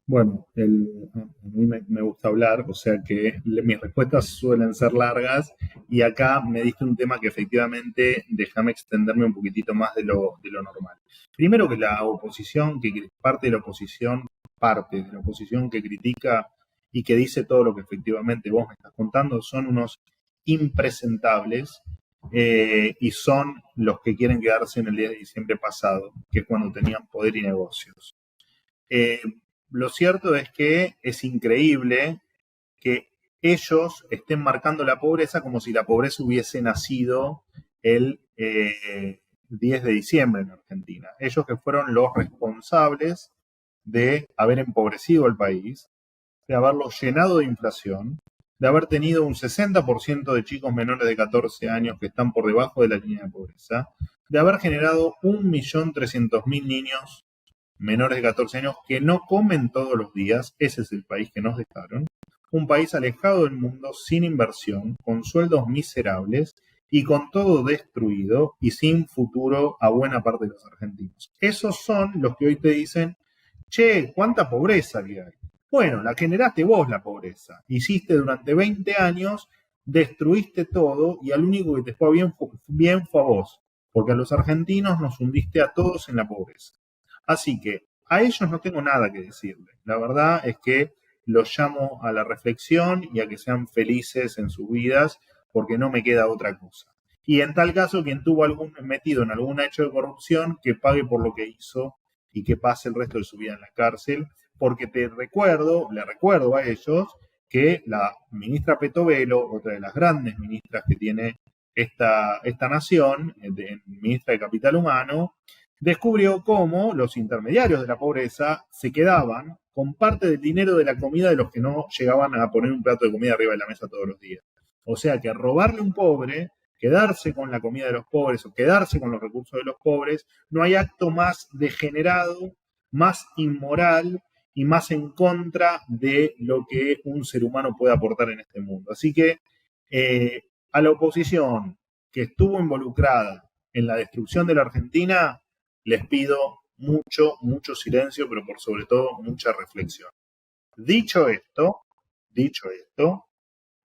S5: Bueno, a mí me gusta hablar, o sea que mis respuestas suelen ser largas y acá me diste un tema que efectivamente déjame extenderme un poquitito más de lo normal. Primero que la oposición, parte de la oposición que critica y que dice todo lo que efectivamente vos me estás contando, son unos impresentables y son los que quieren quedarse en el 10 de diciembre pasado, que es cuando tenían poder y negocios. Lo cierto es que es increíble que ellos estén marcando la pobreza como si la pobreza hubiese nacido el 10 de diciembre en Argentina. Ellos que fueron los responsables de haber empobrecido al país, de haberlo llenado de inflación, de haber tenido un 60% de chicos menores de 14 años que están por debajo de la línea de pobreza, de haber generado 1.300.000 niños menores de 14 años que no comen todos los días. Ese es el país que nos dejaron. Un país alejado del mundo, sin inversión, con sueldos miserables y con todo destruido y sin futuro a buena parte de los argentinos. Esos son los que hoy te dicen, che, ¿cuánta pobreza que hay? Bueno, la generaste vos la pobreza. Hiciste durante 20 años, destruiste todo y al único que te fue bien fue a vos. Porque a los argentinos nos hundiste a todos en la pobreza. Así que a ellos no tengo nada que decirle. La verdad es que los llamo a la reflexión y a que sean felices en sus vidas porque no me queda otra cosa. Y en tal caso, quien tuvo metido en algún hecho de corrupción, que pague por lo que hizo y que pase el resto de su vida en la cárcel. Porque le recuerdo a ellos que la ministra Petovelo, otra de las grandes ministras que tiene esta nación, ministra de Capital Humano, descubrió cómo los intermediarios de la pobreza se quedaban con parte del dinero de la comida de los que no llegaban a poner un plato de comida arriba de la mesa todos los días. O sea que robarle a un pobre, quedarse con la comida de los pobres o quedarse con los recursos de los pobres, no hay acto más degenerado, más inmoral y más en contra de lo que un ser humano puede aportar en este mundo. Así que a la oposición que estuvo involucrada en la destrucción de la Argentina, les pido mucho silencio, pero por sobre todo mucha reflexión. Dicho esto,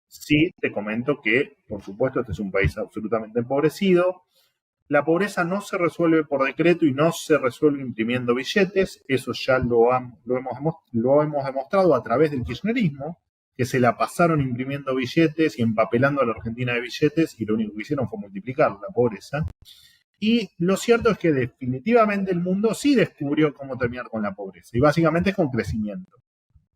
S5: sí te comento que, por supuesto, este es un país absolutamente empobrecido. La pobreza no se resuelve por decreto y no se resuelve imprimiendo billetes. Eso ya lo hemos demostrado a través del kirchnerismo, que se la pasaron imprimiendo billetes y empapelando a la Argentina de billetes, y lo único que hicieron fue multiplicar la pobreza. Y lo cierto es que definitivamente el mundo sí descubrió cómo terminar con la pobreza, y básicamente es con crecimiento.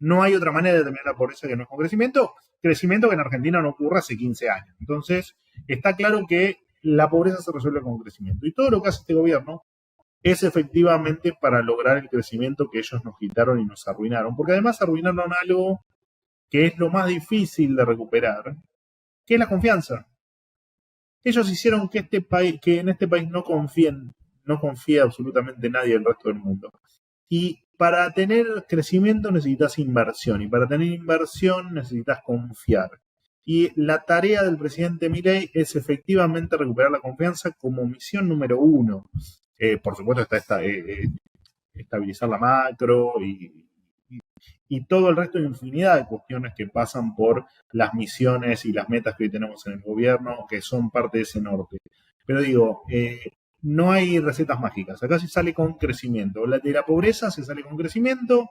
S5: No hay otra manera de terminar la pobreza que no es con crecimiento que en Argentina no ocurra hace 15 años. Entonces, está claro que la pobreza se resuelve con crecimiento. Y todo lo que hace este gobierno es efectivamente para lograr el crecimiento que ellos nos quitaron y nos arruinaron. Porque además arruinaron algo que es lo más difícil de recuperar, que es la confianza. Ellos hicieron que en este país no confíe absolutamente nadie del resto del mundo. Y para tener crecimiento necesitas inversión, y para tener inversión necesitas confiar. Y la tarea del presidente Milei es efectivamente recuperar la confianza como misión número 1. Por supuesto está estabilizar la macro y todo el resto de infinidad de cuestiones que pasan por las misiones y las metas que hoy tenemos en el gobierno, que son parte de ese norte. Pero digo, no hay recetas mágicas. Acá se sale con crecimiento. De la pobreza se sale con crecimiento,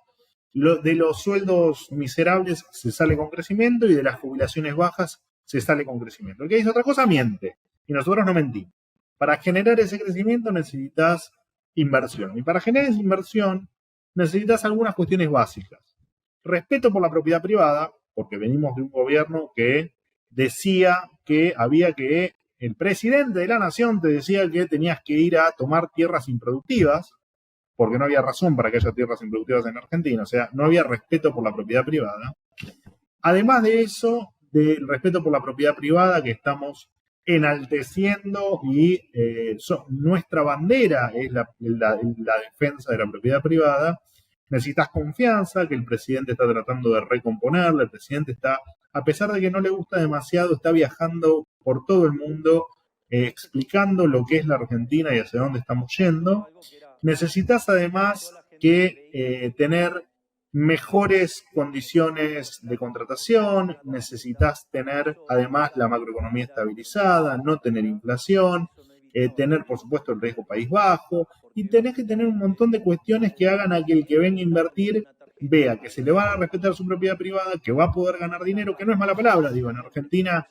S5: de los sueldos miserables se sale con crecimiento, y de las jubilaciones bajas se sale con crecimiento. El que dice otra cosa miente, y nosotros no mentimos. Para generar ese crecimiento necesitas inversión, y para generar esa inversión necesitas algunas cuestiones básicas. Respeto por la propiedad privada, porque venimos de un gobierno que decía que el presidente de la nación te decía que tenías que ir a tomar tierras improductivas, porque no había razón para que haya tierras improductivas en Argentina, o sea, no había respeto por la propiedad privada. Además de eso, del respeto por la propiedad privada que estamos enalteciendo, y nuestra bandera es la defensa de la propiedad privada, necesitas confianza, que el presidente está tratando de recomponerla. El presidente está, a pesar de que no le gusta demasiado, está viajando por todo el mundo explicando lo que es la Argentina y hacia dónde estamos yendo. Necesitas además que tener mejores condiciones de contratación, necesitas tener además la macroeconomía estabilizada, no tener inflación, tener por supuesto el riesgo país bajo, y tenés que tener un montón de cuestiones que hagan a que el que venga a invertir vea que se le va a respetar su propiedad privada, que va a poder ganar dinero, que no es mala palabra. Digo, en Argentina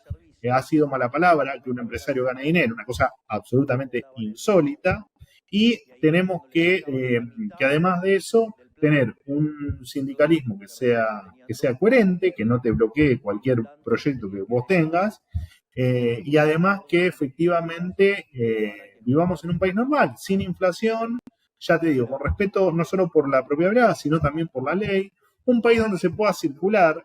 S5: ha sido mala palabra que un empresario gane dinero, una cosa absolutamente insólita, y tenemos que además de eso, tener un sindicalismo que sea coherente, que no te bloquee cualquier proyecto que vos tengas, y además que efectivamente vivamos en un país normal, sin inflación, ya te digo, con respeto no solo por la propiedad privada, sino también por la ley, un país donde se pueda circular.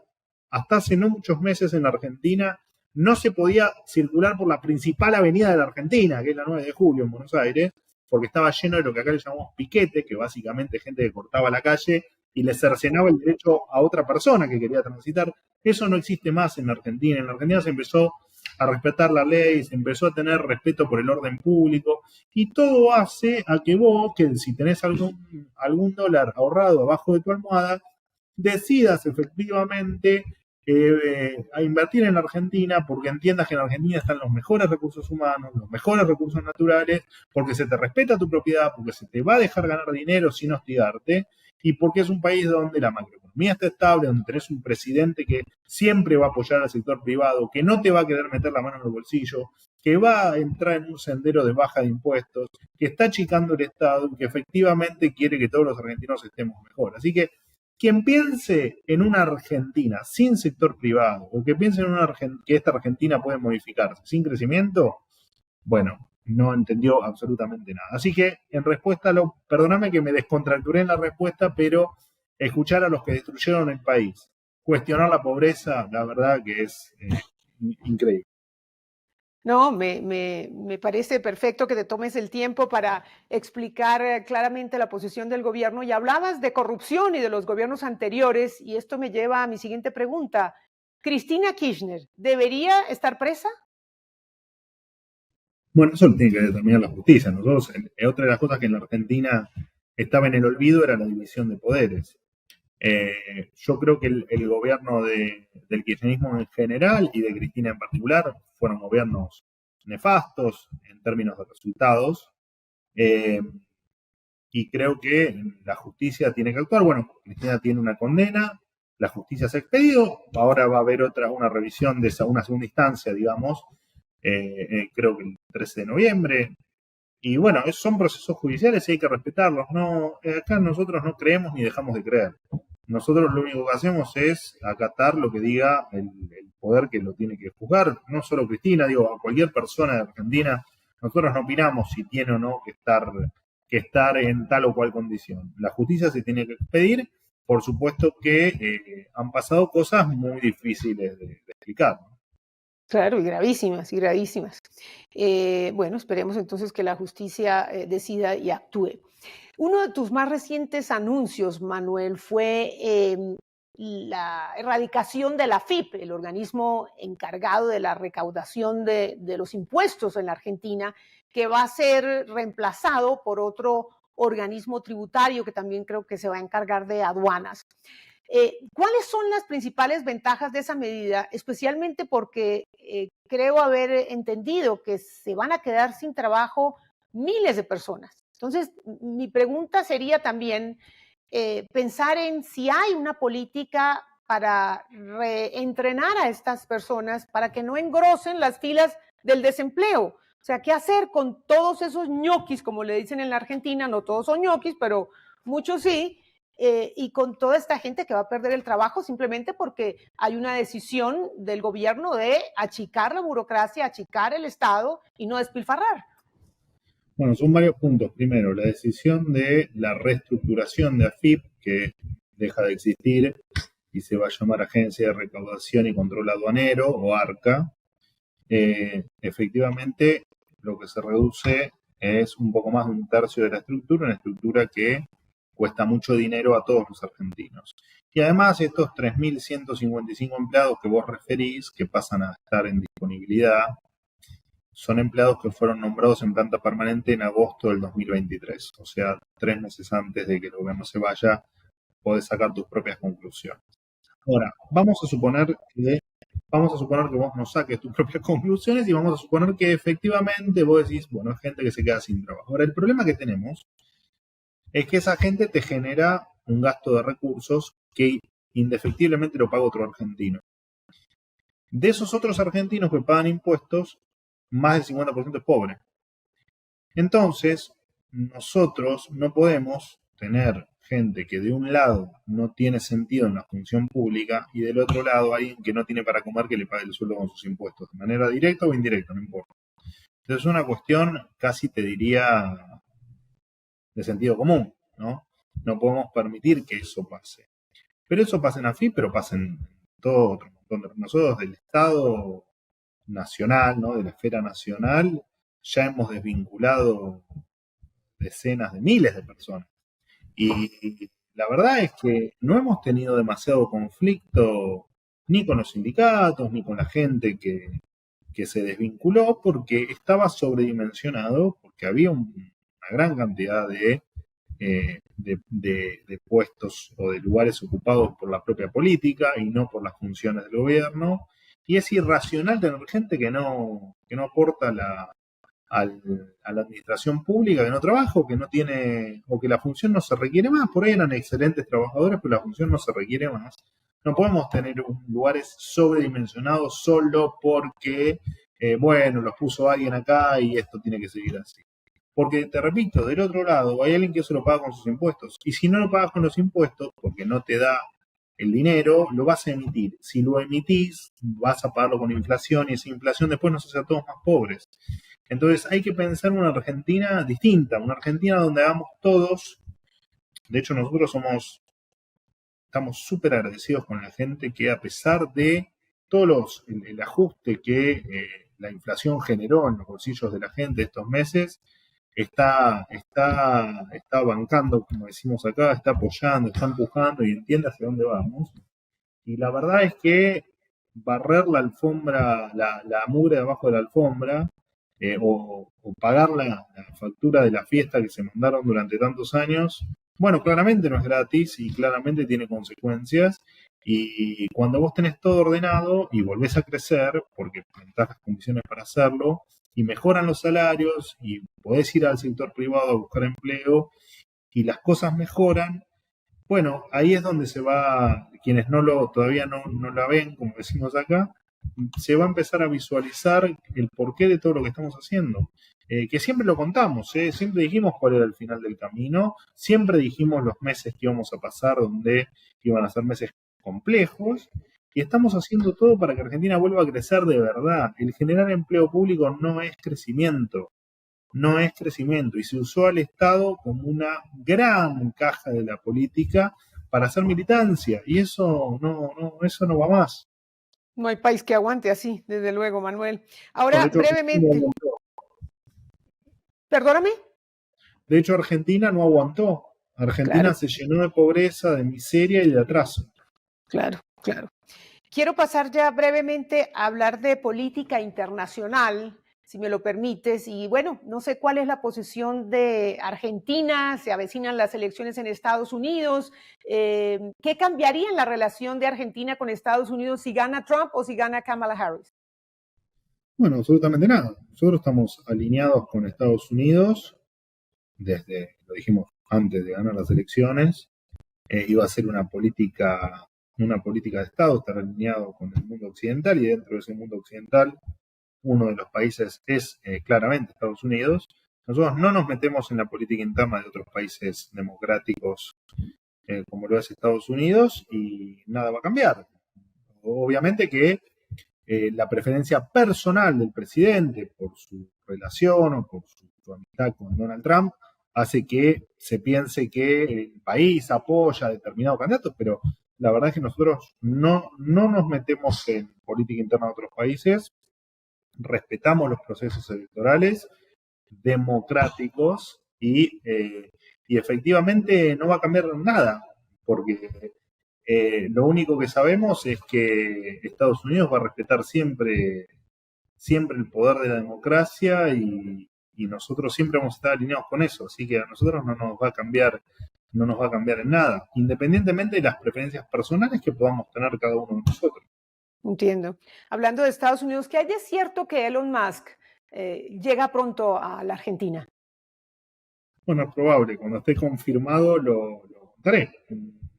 S5: Hasta hace no muchos meses en la Argentina no se podía circular por la principal avenida de la Argentina, que es la 9 de Julio en Buenos Aires, porque estaba lleno de lo que acá le llamamos piquete, que básicamente gente que cortaba la calle y le cercenaba el derecho a otra persona que quería transitar. Eso no existe más en la Argentina. En la Argentina se empezó a respetar la ley, se empezó a tener respeto por el orden público, y todo hace a que vos, que si tenés algún dólar ahorrado abajo de tu almohada, decidas efectivamente a invertir en la Argentina, porque entiendas que en la Argentina están los mejores recursos humanos, los mejores recursos naturales, porque se te respeta tu propiedad, porque se te va a dejar ganar dinero sin hostigarte, y porque es un país donde la macroeconomía está estable, donde tenés un presidente que siempre va a apoyar al sector privado, que no te va a querer meter la mano en el bolsillo, que va a entrar en un sendero de baja de impuestos, que está achicando el Estado y que efectivamente quiere que todos los argentinos estemos mejor. Así que quien piense en una Argentina sin sector privado, o que piense en que esta Argentina puede modificarse sin crecimiento, bueno, no entendió absolutamente nada. Así que, en respuesta perdóname que me descontracturé en la respuesta, pero escuchar a los que destruyeron el país, cuestionar la pobreza, la verdad que es increíble.
S2: No, me parece perfecto que te tomes el tiempo para explicar claramente la posición del gobierno, y hablabas de corrupción y de los gobiernos anteriores, y esto me lleva a mi siguiente pregunta. ¿Cristina Kirchner debería estar presa?
S5: Bueno, eso lo tiene que determinar la justicia. Nosotros, otra de las cosas que en la Argentina estaba en el olvido era la división de poderes. Yo creo que el gobierno del kirchnerismo en general y de Cristina en particular fueron gobiernos nefastos en términos de resultados, y creo que la justicia tiene que actuar. Bueno, Cristina tiene una condena, la justicia se ha expedido, ahora va a haber una revisión de una segunda instancia, digamos, creo que el 13 de noviembre. Y bueno, son procesos judiciales y hay que respetarlos. No, acá nosotros no creemos ni dejamos de creer. Nosotros lo único que hacemos es acatar lo que diga el poder que lo tiene que juzgar. No solo Cristina, digo, a cualquier persona de Argentina. Nosotros no opinamos si tiene o no que estar en tal o cual condición. La justicia se tiene que expedir. Por supuesto que han pasado cosas muy difíciles de explicar, ¿no?
S2: Claro, y gravísimas, y gravísimas. Bueno, esperemos entonces que la justicia decida y actúe. Uno de tus más recientes anuncios, Manuel, fue la erradicación de la AFIP, el organismo encargado de la recaudación de los impuestos en la Argentina, que va a ser reemplazado por otro organismo tributario que también creo que se va a encargar de aduanas. ¿Cuáles son las principales ventajas de esa medida? Especialmente porque creo haber entendido que se van a quedar sin trabajo miles de personas. Entonces, mi pregunta sería también pensar en si hay una política para reentrenar a estas personas para que no engrosen las filas del desempleo. O sea, ¿qué hacer con todos esos ñoquis, como le dicen en la Argentina? No todos son ñoquis, pero muchos sí. Y con toda esta gente que va a perder el trabajo simplemente porque hay una decisión del gobierno de achicar la burocracia, achicar el Estado y no despilfarrar.
S5: Bueno, son varios puntos. Primero, la decisión de la reestructuración de AFIP, que deja de existir y se va a llamar Agencia de Recaudación y Control Aduanero, o ARCA. Efectivamente, lo que se reduce es un poco más de un tercio de la estructura, una estructura que cuesta mucho dinero a todos los argentinos. Y además estos 3.155 empleados que vos referís, que pasan a estar en disponibilidad, son empleados que fueron nombrados en planta permanente en agosto del 2023. O sea, 3 meses antes de que el gobierno se vaya, podés sacar tus propias conclusiones. Ahora, vamos a suponer que vos no saques tus propias conclusiones y vamos a suponer que efectivamente vos decís, bueno, es gente que se queda sin trabajo. Ahora, el problema que tenemos es que esa gente te genera un gasto de recursos que indefectiblemente lo paga otro argentino. De esos otros argentinos que pagan impuestos, más del 50% es pobre. Entonces, nosotros no podemos tener gente que de un lado no tiene sentido en la función pública y del otro lado alguien que no tiene para comer que le pague el sueldo con sus impuestos, de manera directa o indirecta, no importa. Entonces es una cuestión casi te diría de sentido común, ¿no? No podemos permitir que eso pase. Pero eso pasa en AFIP, pero pasa en todo otro montón de nosotros del Estado nacional, ¿no? De la esfera nacional, ya hemos desvinculado decenas de miles de personas. Y la verdad es que no hemos tenido demasiado conflicto ni con los sindicatos, ni con la gente que se desvinculó, porque estaba sobredimensionado, porque había una gran cantidad de puestos o de lugares ocupados por la propia política y no por las funciones del gobierno. Y es irracional tener gente que no aporta a la administración pública, que no trabaja o que no tiene, o que la función no se requiere más. Por ahí eran excelentes trabajadores, pero la función no se requiere más. No podemos tener lugares sobredimensionados solo porque, bueno, los puso alguien acá y esto tiene que seguir así. Porque, te repito, del otro lado hay alguien que eso lo paga con sus impuestos. Y si no lo pagas con los impuestos, porque no te da el dinero, lo vas a emitir. Si lo emitís, vas a pagarlo con inflación y esa inflación después nos hace a todos más pobres. Entonces hay que pensar en una Argentina distinta, una Argentina donde hagamos todos. De hecho, nosotros estamos súper agradecidos con la gente que, a pesar de todo el ajuste que la inflación generó en los bolsillos de la gente estos meses, está bancando, como decimos acá, está apoyando, está empujando y entiende hacia dónde vamos. Y la verdad es que barrer la alfombra, la mugre debajo de la alfombra, o pagar la factura de la fiesta que se mandaron durante tantos años, bueno, claramente no es gratis y claramente tiene consecuencias. Y cuando vos tenés todo ordenado y volvés a crecer, porque planteás las condiciones para hacerlo, y mejoran los salarios, y podés ir al sector privado a buscar empleo, y las cosas mejoran, Bueno, ahí es donde se va, quienes todavía no la ven, como decimos acá, se va a empezar a visualizar el porqué de todo lo que estamos haciendo. Que siempre lo contamos, siempre dijimos cuál era el final del camino, siempre dijimos los meses que íbamos a pasar, donde iban a ser meses complejos, y estamos haciendo todo para que Argentina vuelva a crecer de verdad. El generar empleo público no es crecimiento, no es crecimiento, y se usó al Estado como una gran caja de la política para hacer militancia, y eso no va más.
S2: No hay país que aguante así, desde luego, Manuel.
S5: De
S2: Ahora,
S5: hecho,
S2: brevemente, perdóname.
S5: De hecho, Argentina no aguantó. Argentina
S2: Claro,
S5: se llenó de pobreza, de miseria y de atraso.
S2: claro, claro. Quiero pasar ya brevemente a hablar de política internacional, si me lo permites. Y bueno, no sé cuál es la posición de Argentina, se avecinan las elecciones en Estados Unidos. ¿Qué cambiaría en la relación de Argentina con Estados Unidos si gana Trump o si gana Kamala Harris?
S5: Bueno, absolutamente nada. Nosotros estamos alineados con Estados Unidos lo dijimos antes de ganar las elecciones. Iba a ser una política de Estado, estar alineado con el mundo occidental, y dentro de ese mundo occidental uno de los países es claramente Estados Unidos. Nosotros no nos metemos en la política interna de otros países democráticos como lo es Estados Unidos, y nada va a cambiar. Obviamente que la preferencia personal del presidente por su relación o por su amistad con Donald Trump hace que se piense que el país apoya a determinados candidatos, pero la verdad es que nosotros no nos metemos en política interna de otros países, respetamos los procesos electorales democráticos, y efectivamente no va a cambiar nada, porque lo único que sabemos es que Estados Unidos va a respetar siempre el poder de la democracia, y nosotros siempre vamos a estar alineados con eso, así que a nosotros no nos va a cambiar en nada, independientemente de las preferencias personales que podamos tener cada uno de nosotros.
S2: Entiendo. Hablando de Estados Unidos, ¿qué hay de cierto que Elon Musk llega pronto a la Argentina?
S5: Bueno, es probable, cuando esté confirmado lo contaré.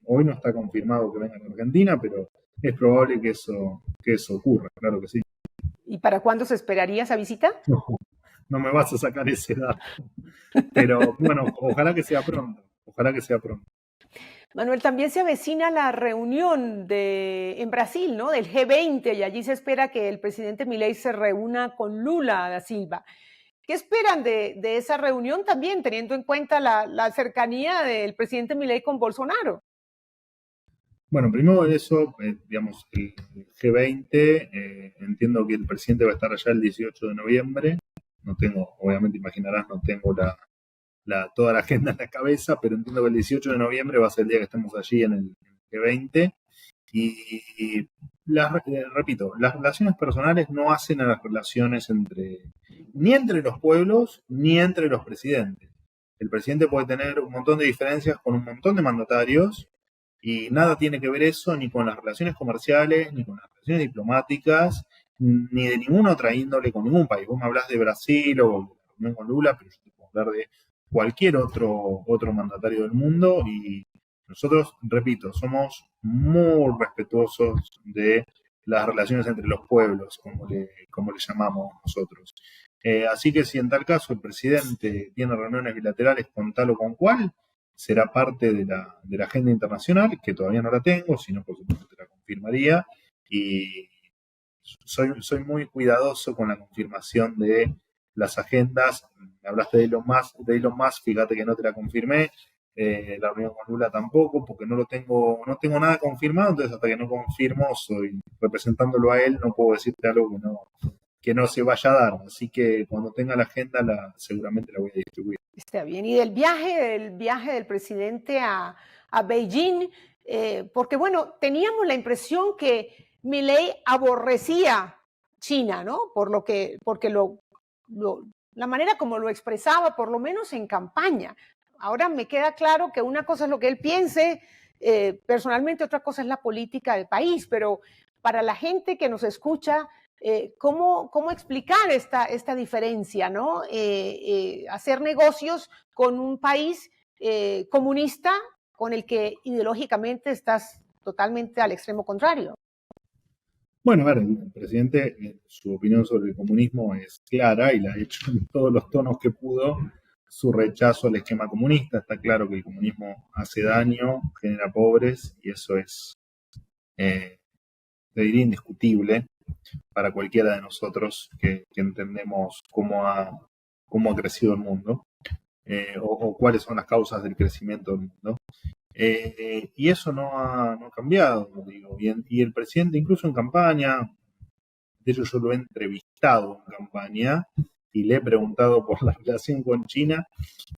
S5: Hoy no está confirmado que venga a Argentina, pero es probable que eso ocurra, claro que sí.
S2: ¿Y para cuándo se esperaría esa visita?
S5: No me vas a sacar ese dato. Pero bueno, ojalá que sea pronto.
S2: Manuel, también se avecina la reunión en Brasil, ¿no? Del G20, y allí se espera que el presidente Milei se reúna con Lula da Silva. ¿Qué esperan de esa reunión también, teniendo en cuenta la cercanía del presidente Milei con Bolsonaro?
S5: Bueno, primero eso, digamos, el G20, entiendo que el presidente va a estar allá el 18 de noviembre. No tengo, obviamente imaginarás, no tengo toda la agenda en la cabeza, pero entiendo que el 18 de noviembre va a ser el día que estemos allí en el G20. Y repito, las relaciones personales no hacen a las relaciones ni entre los pueblos ni entre los presidentes. El presidente puede tener un montón de diferencias con un montón de mandatarios, y nada tiene que ver eso ni con las relaciones comerciales, ni con las relaciones diplomáticas, ni de ninguna otra índole con ningún país. Vos me hablás de Brasil o de la reunión con Lula, pero yo te puedo hablar de cualquier otro mandatario del mundo, y nosotros, repito, somos muy respetuosos de las relaciones entre los pueblos, como le llamamos nosotros. Así que si en tal caso el presidente tiene reuniones bilaterales con tal o con cual, será parte de la agenda internacional, que todavía no la tengo, sino por supuesto te la confirmaría, y soy muy cuidadoso con la confirmación de las agendas. Me hablaste de Elon Musk, fíjate que no te la confirmé. La reunión con Lula tampoco, porque no tengo nada confirmado, entonces hasta que no confirmo, soy representándolo a él, no puedo decirte algo que no se vaya a dar, así que cuando tenga la agenda seguramente la voy a distribuir.
S2: Está bien. Y del viaje del presidente a Beijing, porque bueno, teníamos la impresión que Milei aborrecía China, ¿no? Porque la manera como lo expresaba, por lo menos en campaña. Ahora me queda claro que una cosa es lo que él piense personalmente, otra cosa es la política del país, pero para la gente que nos escucha, ¿cómo explicar esta diferencia, ¿no? Hacer negocios con un país comunista con el que ideológicamente estás totalmente al extremo contrario.
S5: Bueno, a ver, el presidente, su opinión sobre el comunismo es clara y la ha hecho en todos los tonos que pudo. Su rechazo al esquema comunista, está claro que el comunismo hace daño, genera pobres y eso es, te diría, indiscutible para cualquiera de nosotros que entendemos cómo ha crecido el mundo o cuáles son las causas del crecimiento del mundo. Y eso no ha cambiado, digo. Y el presidente, incluso en campaña, de hecho yo lo he entrevistado en campaña y le he preguntado por la relación con China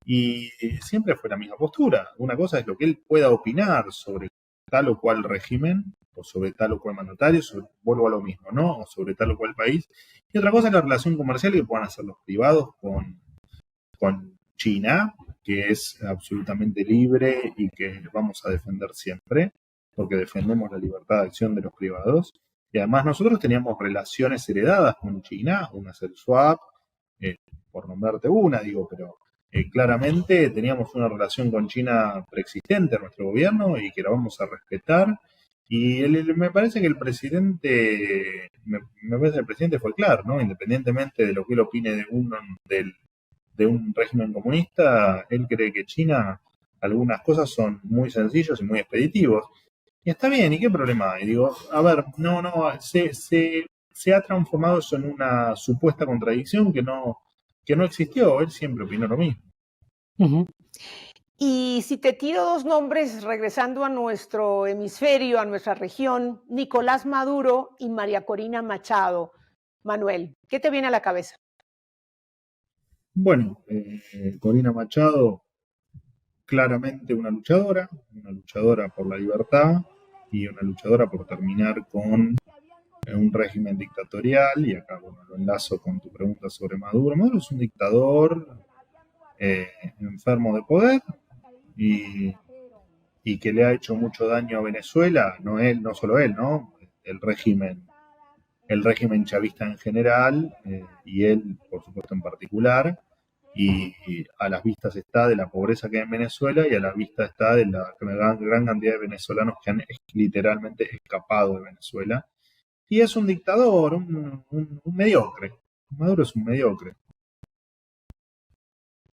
S5: y siempre fue la misma postura. Una cosa es lo que él pueda opinar sobre tal o cual régimen o sobre tal o cual mandatario, vuelvo a lo mismo, ¿no? O sobre tal o cual país. Y otra cosa es la relación comercial que puedan hacer los privados con China, que es absolutamente libre y que vamos a defender siempre, porque defendemos la libertad de acción de los privados. Y además nosotros teníamos relaciones heredadas con China, una es el swap, por nombrarte una, digo, pero claramente teníamos una relación con China preexistente a nuestro gobierno y que la vamos a respetar. Y me parece que el presidente, fue claro, ¿no? Independientemente de lo que él opine de un régimen comunista, él cree que China, algunas cosas son muy sencillos y muy expeditivos. Y está bien, ¿y qué problema hay? Digo, a ver, se ha transformado eso en una supuesta contradicción que no existió. Él siempre opinó lo mismo.
S2: Y si te tiro dos nombres, regresando a nuestro hemisferio, a nuestra región, Nicolás Maduro y María Corina Machado. Manuel, ¿qué te viene a la cabeza?
S5: Bueno, Corina Machado, claramente una luchadora por la libertad y una luchadora por terminar con un régimen dictatorial. Y acá, bueno, lo enlazo con tu pregunta sobre Maduro. Maduro es un dictador enfermo de poder y que le ha hecho mucho daño a Venezuela, no solo él, ¿no? El régimen chavista en general y él, por supuesto, en particular. Y a las vistas está de la pobreza que hay en Venezuela y a la vista está de la gran cantidad de venezolanos que han literalmente escapado de Venezuela. Y es un dictador, un mediocre. Maduro es un mediocre.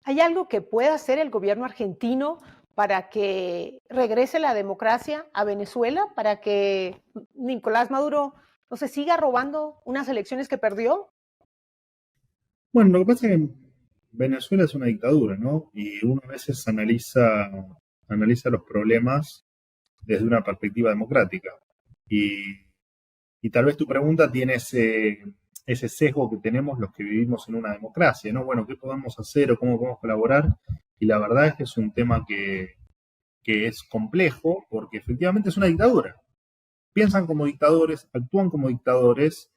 S2: ¿Hay algo que pueda hacer el gobierno argentino para que regrese la democracia a Venezuela, para que Nicolás Maduro no se siga robando unas elecciones que perdió?
S5: Bueno, lo que pasa es que Venezuela es una dictadura, ¿no? Y uno a veces analiza los problemas desde una perspectiva democrática. Y tal vez tu pregunta tiene ese sesgo que tenemos los que vivimos en una democracia, ¿no? Bueno, ¿qué podemos hacer o cómo podemos colaborar? Y la verdad es que es un tema que es complejo porque efectivamente es una dictadura. Piensan como dictadores, actúan como dictadores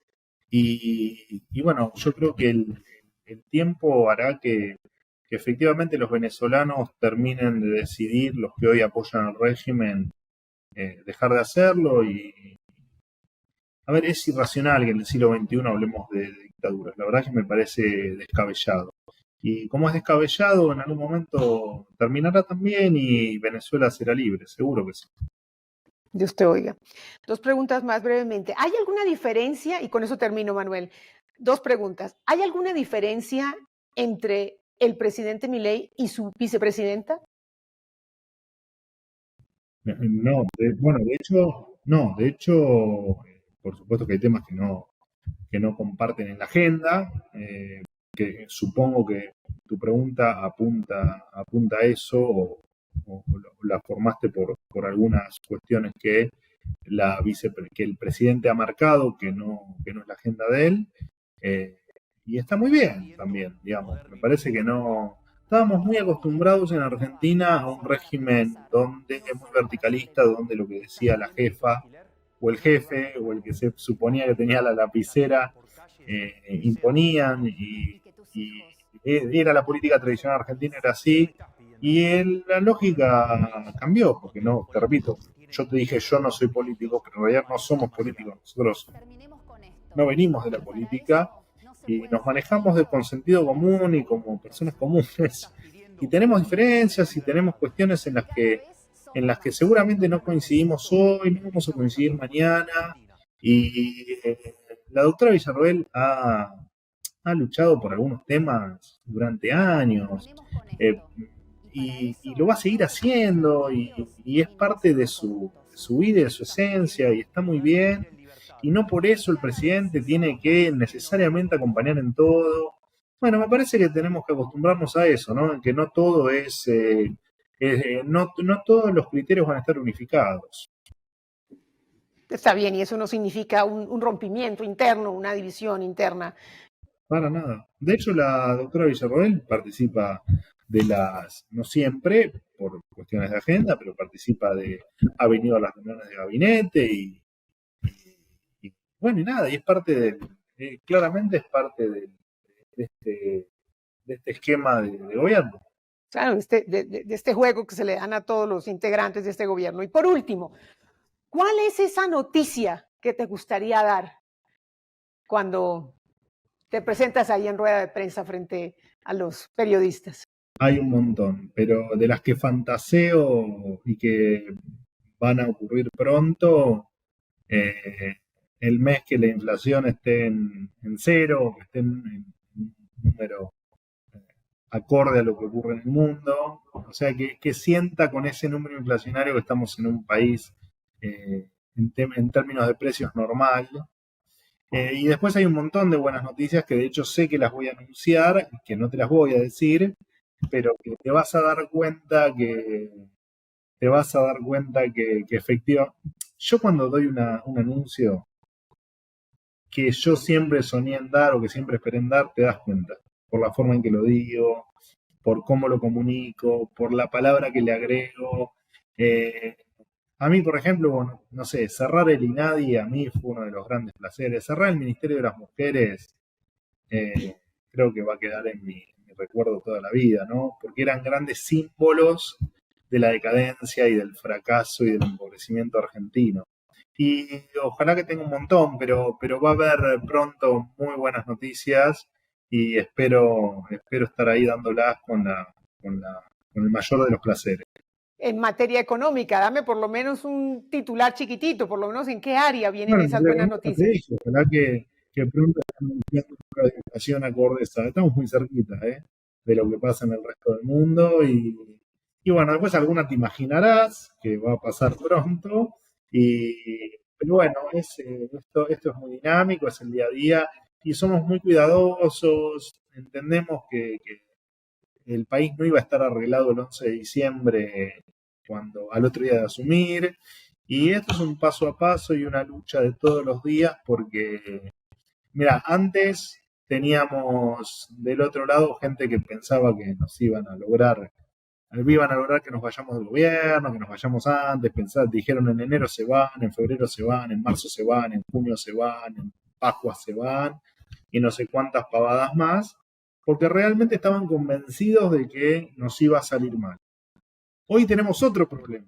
S5: y bueno, yo creo que el tiempo hará que efectivamente los venezolanos terminen de decidir, los que hoy apoyan al régimen, dejar de hacerlo. Y a ver, es irracional que en el siglo XXI hablemos de dictaduras. La verdad es que me parece descabellado. Y como es descabellado, en algún momento terminará también y Venezuela será libre, seguro que sí.
S2: Dios te oiga. Dos preguntas más brevemente. ¿Hay alguna diferencia? Y con eso termino, Manuel. Dos preguntas. ¿Hay alguna diferencia entre el presidente Milei y su vicepresidenta?
S5: No, de hecho, por supuesto que hay temas que no comparten en la agenda, que supongo que tu pregunta apunta a eso o la formaste por algunas cuestiones que el presidente ha marcado que no es la agenda de él, y está muy bien también, digamos. Me parece que no estábamos muy acostumbrados en Argentina a un régimen donde es muy verticalista, donde lo que decía la jefa o el jefe o el que se suponía que tenía la lapicera imponían y era la política tradicional argentina, era así. Y la lógica cambió, porque no, te repito, yo te dije yo no soy político, pero en realidad no somos políticos, nosotros no venimos de la política y nos manejamos con sentido común y como personas comunes. Y tenemos diferencias y tenemos cuestiones en las que en las que seguramente no coincidimos hoy, no vamos a coincidir mañana, y la doctora Villarroel ha luchado por algunos temas durante años, eh, y lo va a seguir haciendo, y es parte de su vida y de su esencia, y está muy bien, y no por eso el presidente tiene que necesariamente acompañar en todo. Bueno, me parece que tenemos que acostumbrarnos a eso, ¿no? Que no todo no todos los criterios van a estar unificados.
S2: Está bien, y eso no significa un rompimiento interno, una división interna.
S5: Para nada. De hecho, la doctora Villarroel participa no siempre, por cuestiones de agenda, pero ha venido a las reuniones de gabinete y bueno, y nada, y es parte claramente es parte de este esquema de gobierno.
S2: Claro, de este juego que se le dan a todos los integrantes de este gobierno. Y por último, ¿cuál es esa noticia que te gustaría dar cuando te presentas ahí en rueda de prensa frente a los periodistas?
S5: Hay un montón, pero de las que fantaseo y que van a ocurrir pronto, el mes que la inflación esté en cero, que esté en un número acorde a lo que ocurre en el mundo, o sea, que sienta con ese número inflacionario que estamos en un país en términos de precios normal. Y después hay un montón de buenas noticias que de hecho sé que las voy a anunciar, que no te las voy a decir, pero que te vas a dar cuenta que efectivamente, yo cuando doy un anuncio que yo siempre soñé en dar o que siempre esperé en dar, te das cuenta, por la forma en que lo digo, por cómo lo comunico, por la palabra que le agrego. A mí, por ejemplo, bueno, no sé, cerrar el INADI a mí fue uno de los grandes placeres. Cerrar el Ministerio de las Mujeres creo que va a quedar en mi recuerdo toda la vida, ¿no? Porque eran grandes símbolos de la decadencia y del fracaso y del empobrecimiento argentino. Y ojalá que tenga un montón, pero va a haber pronto muy buenas noticias y espero estar ahí dándolas con el mayor de los placeres.
S2: En materia económica, dame por lo menos un titular chiquitito, por lo menos en qué área vienen esas buenas noticias.
S5: Ojalá que pronto estén anunciando una educación acorde a esa. Estamos muy cerquita de lo que pasa en el resto del mundo y bueno, después alguna te imaginarás que va a pasar pronto, pero bueno, esto es muy dinámico, es el día a día y somos muy cuidadosos, entendemos que el país no iba a estar arreglado el 11 de diciembre al otro día de asumir, y esto es un paso a paso y una lucha de todos los días porque, mira, antes teníamos del otro lado gente que pensaba que nos iban a lograr que nos vayamos del gobierno, que nos vayamos antes, dijeron en enero se van, en febrero se van, en marzo se van, en junio se van, en Pascua se van, y no sé cuántas pavadas más, porque realmente estaban convencidos de que nos iba a salir mal. Hoy tenemos otro problema.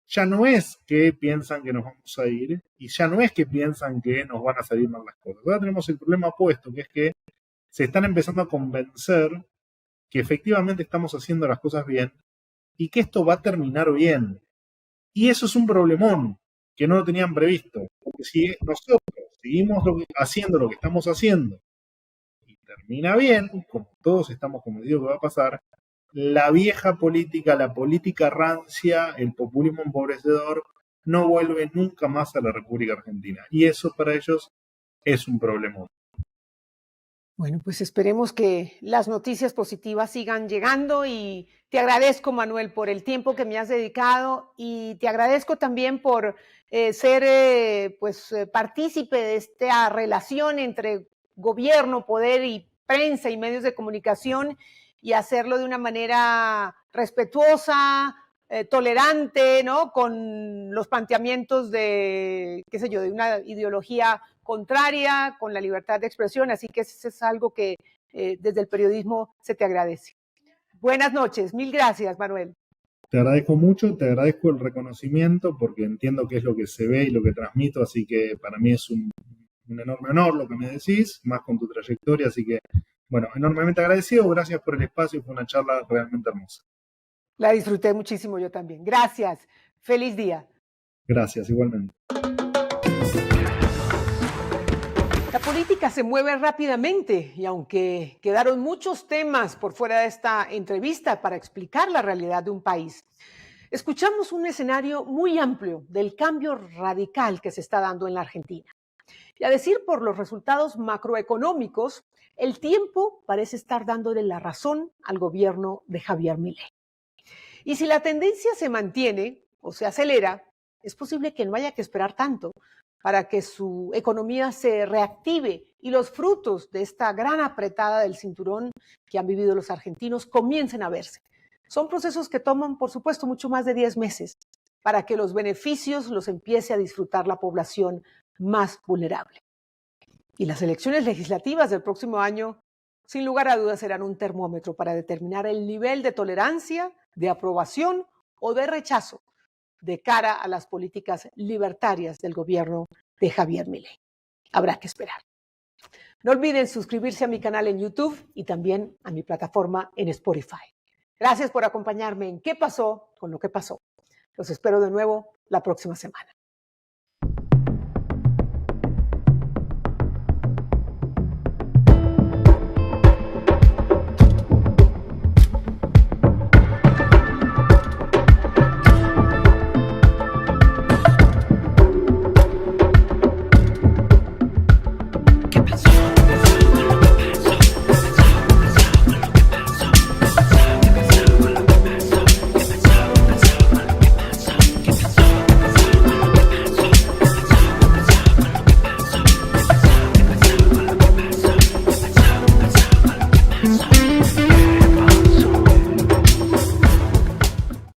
S5: Ya no es que piensan que nos vamos a ir, y ya no es que piensan que nos van a salir mal las cosas. Ahora tenemos el problema opuesto, que es que se están empezando a convencer que efectivamente estamos haciendo las cosas bien y que esto va a terminar bien. Y eso es un problemón que no lo tenían previsto. Porque si nosotros seguimos haciendo lo que estamos haciendo y termina bien, como todos estamos convencidos que va a pasar, la vieja política, la política rancia, el populismo empobrecedor, no vuelve nunca más a la República Argentina. Y eso para ellos es un problemón.
S2: Bueno, pues esperemos que las noticias positivas sigan llegando y te agradezco, Manuel, por el tiempo que me has dedicado y te agradezco también por ser partícipe de esta relación entre gobierno, poder y prensa y medios de comunicación y hacerlo de una manera respetuosa, tolerante, ¿no? Con los planteamientos de una ideología contraria, con la libertad de expresión, así que eso es algo que desde el periodismo se te agradece. Buenas noches, mil gracias, Manuel.
S5: Te agradezco mucho, te agradezco el reconocimiento porque entiendo qué es lo que se ve y lo que transmito, así que para mí es un enorme honor lo que me decís, más con tu trayectoria, así que, bueno, enormemente agradecido, gracias por el espacio, fue una charla realmente hermosa.
S2: La disfruté muchísimo yo también. Gracias. Feliz día.
S5: Gracias, igualmente.
S2: La política se mueve rápidamente y aunque quedaron muchos temas por fuera de esta entrevista para explicar la realidad de un país, escuchamos un escenario muy amplio del cambio radical que se está dando en la Argentina. Y a decir por los resultados macroeconómicos, el tiempo parece estar dándole la razón al gobierno de Javier Milei. Y si la tendencia se mantiene o se acelera, es posible que no haya que esperar tanto para que su economía se reactive y los frutos de esta gran apretada del cinturón que han vivido los argentinos comiencen a verse. Son procesos que toman, por supuesto, mucho más de 10 meses para que los beneficios los empiece a disfrutar la población más vulnerable. Y las elecciones legislativas del próximo año, sin lugar a dudas, serán un termómetro para determinar el nivel de tolerancia, de aprobación o de rechazo de cara a las políticas libertarias del gobierno de Javier Milei. Habrá que esperar. No olviden suscribirse a mi canal en YouTube y también a mi plataforma en Spotify. Gracias por acompañarme en ¿Qué pasó con lo que pasó? Los espero de nuevo la próxima semana.